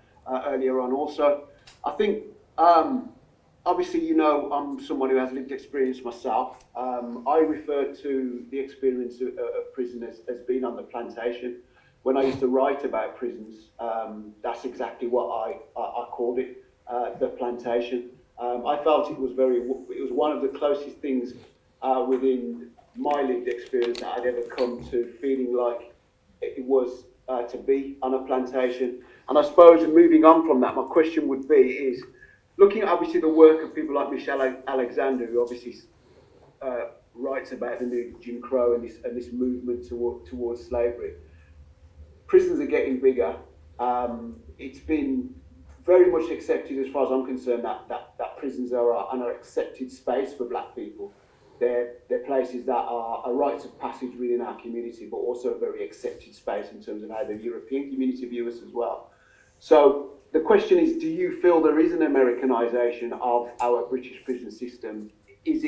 earlier on also. I think Obviously, you know, I'm someone who has lived experience myself. I refer to the experience of prison as being on the plantation. When I used to write about prisons, that's exactly what I called it, the plantation. I felt it was one of the closest things within my lived experience that I'd ever come to feeling like it was to be on a plantation. And I suppose moving on from that, my question would be is, looking at obviously the work of people like Michelle Alexander, who obviously writes about the new Jim Crow and this movement towards slavery, prisons are getting bigger. It's been very much accepted, as far as I'm concerned, that prisons are an accepted space for black people. They're places that are a rite of passage within our community, but also a very accepted space in terms of how the European community view us as well. So the question is, do you feel there is an Americanization of our British prison system? Is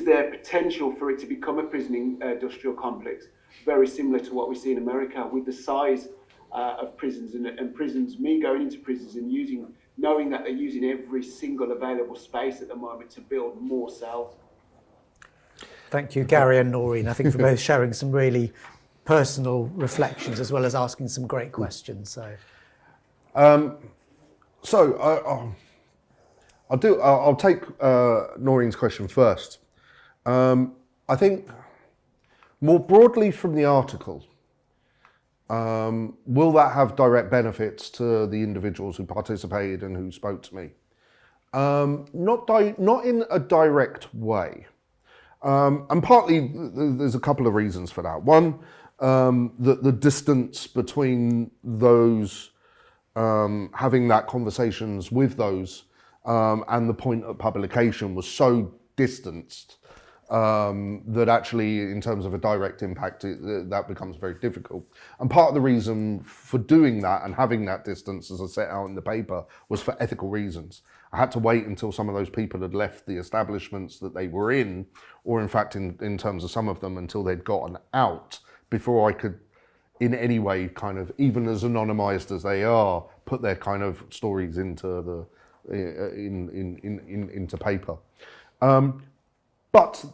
there potential for it to become a prison industrial complex, very similar to what we see in America, with the size of prisons and prisons, me going into prisons and knowing that they're using every single available space at the moment to build more cells? Thank you, Gary and Noreen, I think, for both sharing some really personal reflections as well as asking some great questions. So I'll take Noreen's question first. I think more broadly from the article, will that have direct benefits to the individuals who participated and who spoke to me? Not in a direct way. And partly there's a couple of reasons for that. One, the distance between those having that conversations with those and the point of publication was so distanced that actually, in terms of a direct impact, that becomes very difficult. And part of the reason for doing that and having that distance, as I set out in the paper, was for ethical reasons. I had to wait until some of those people had left the establishments that they were in, or in fact, in terms of some of them, until they'd gotten out, before I could, in any way, kind of, even as anonymized as they are, put their kind of stories into into paper. But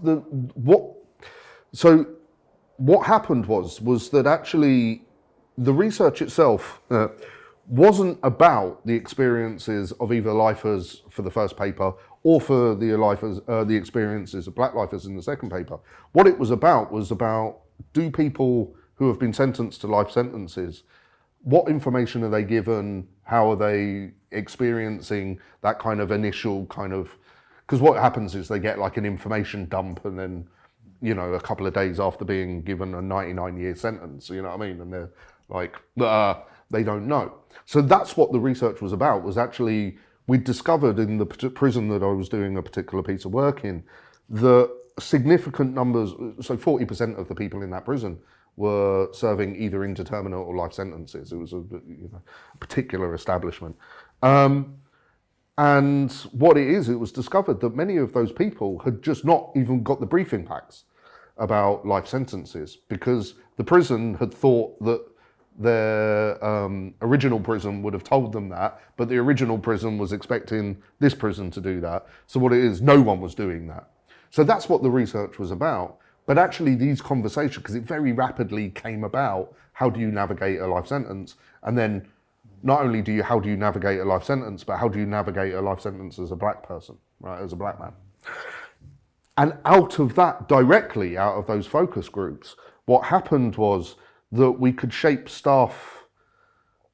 what happened was that actually the research itself wasn't about the experiences of either lifers for the first paper or for the experiences of black lifers in the second paper. What it was about do people who have been sentenced to life sentences, what information are they given? How are they experiencing that kind of initial kind of, because what happens is they get like an information dump and then, you know, a couple of days after being given a 99-year sentence, you know what I mean? And they're like, they don't know. So that's what the research was about, was actually, we discovered in the prison that I was doing a particular piece of work in, the significant numbers, so 40% of the people in that prison were serving either indeterminate or life sentences. It was a particular establishment. And what it was discovered that many of those people had just not even got the briefing packs about life sentences, because the prison had thought that their original prison would have told them that, but the original prison was expecting this prison to do that. So what it is, no one was doing that. So that's what the research was about. But actually these conversations, because it very rapidly came about, how do you navigate a life sentence? And then not only how do you navigate a life sentence, but how do you navigate a life sentence as a black person, right, as a black man? And out of that, directly out of those focus groups, what happened was that we could shape staff,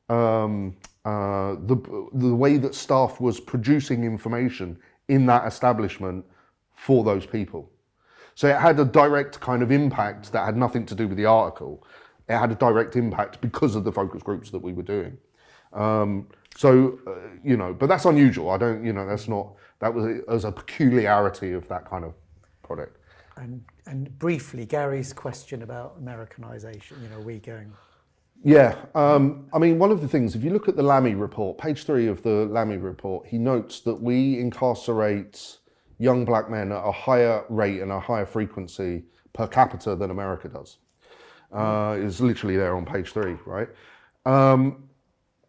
the way that staff was producing information in that establishment for those people. So it had a direct kind of impact that had nothing to do with the article. It had a direct impact because of the focus groups that we were doing. You know, but that's unusual. That was a peculiarity of that kind of product. And briefly, Gary's question about Americanization, you know, Yeah, I mean, one of the things, if you look at the Lamy report, page 3 of the Lamy report, he notes that we incarcerate young black men at a higher rate and a higher frequency per capita than America does. It's literally there on page 3, right? And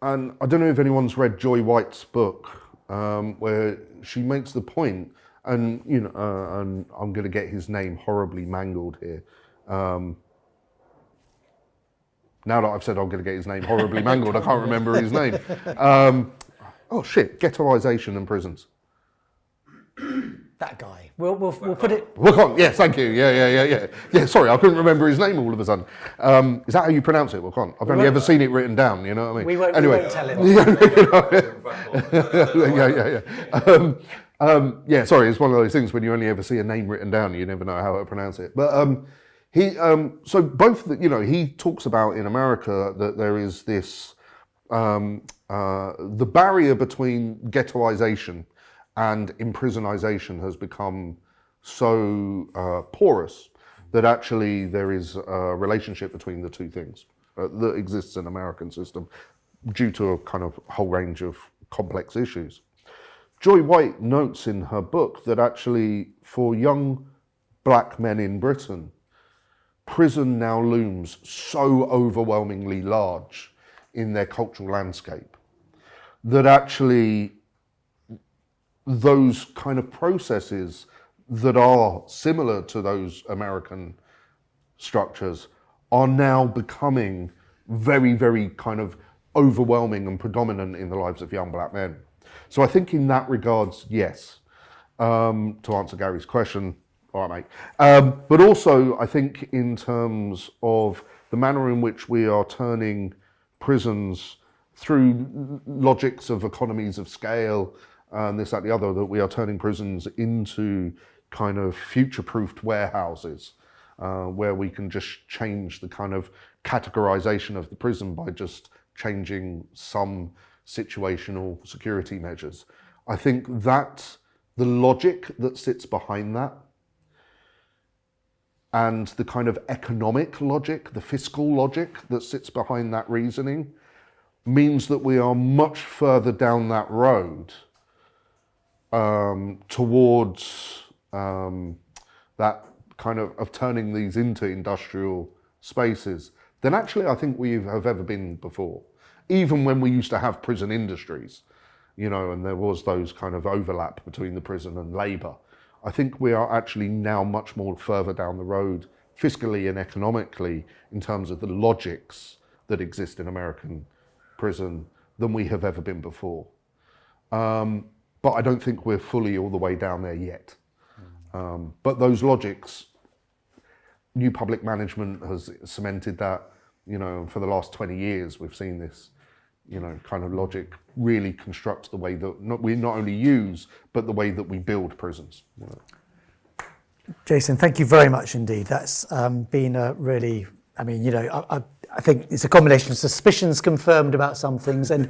I don't know if anyone's read Joy White's book, where she makes the point, and and I'm going to get his name horribly mangled here. Now that I've said I'm going to get his name horribly mangled, I can't remember his name. Oh shit! Ghettoisation and prisons. That guy. We'll put it. Wakon, yes, thank you. Yeah. Sorry, I couldn't remember his name all of a sudden. Is that how you pronounce it, Wakon? I've only ever seen it written down. You know what I mean? We won't tell him. Yeah. Sorry, it's one of those things when you only ever see a name written down, you never know how to pronounce it. But so both, he talks about in America that there is this the barrier between ghettoisation and imprisonization has become so porous that actually there is a relationship between the two things that exists in the American system due to a kind of whole range of complex issues. Joy White notes in her book that actually for young black men in Britain, prison now looms so overwhelmingly large in their cultural landscape that actually those kind of processes that are similar to those American structures are now becoming very, very kind of overwhelming and predominant in the lives of young black men. So I think in that regards, yes, to answer Gary's question, all right, mate. But also I think in terms of the manner in which we are turning prisons through logics of economies of scale, and this, that, the other, that we are turning prisons into kind of future-proofed warehouses where we can just change the kind of categorization of the prison by just changing some situational security measures. I think that the logic that sits behind that and the kind of economic logic, the fiscal logic that sits behind that reasoning means that we are much further down that road towards that kind of turning these into industrial spaces than actually I think we have ever been before. Even when we used to have prison industries, and there was those kind of overlap between the prison and labour, I think we are actually now much more further down the road fiscally and economically in terms of the logics that exist in American prison than we have ever been before. But I don't think we're fully all the way down there yet. But those logics, new public management has cemented that, for the last 20 years we've seen this, kind of logic really construct the way that we not only use, but the way that we build prisons. Jason, thank you very much indeed. That's been a really, I think it's a combination of suspicions confirmed about some things and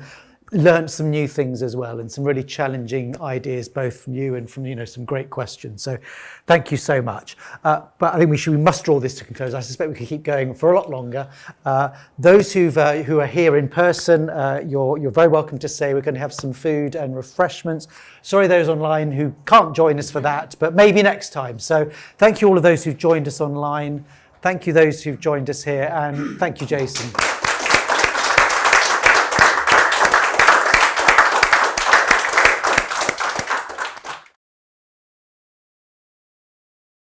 learned some new things as well, and some really challenging ideas both from you and from some great questions. So thank you so much. But I think we must draw this to a close. I suspect we could keep going for a lot longer. Those who are here in person, you're very welcome to stay. We're going to have some food and refreshments. Sorry those online who can't join us for that, but maybe next time. So thank you all of those who've joined us online. Thank you those who've joined us here, and thank you, Jason.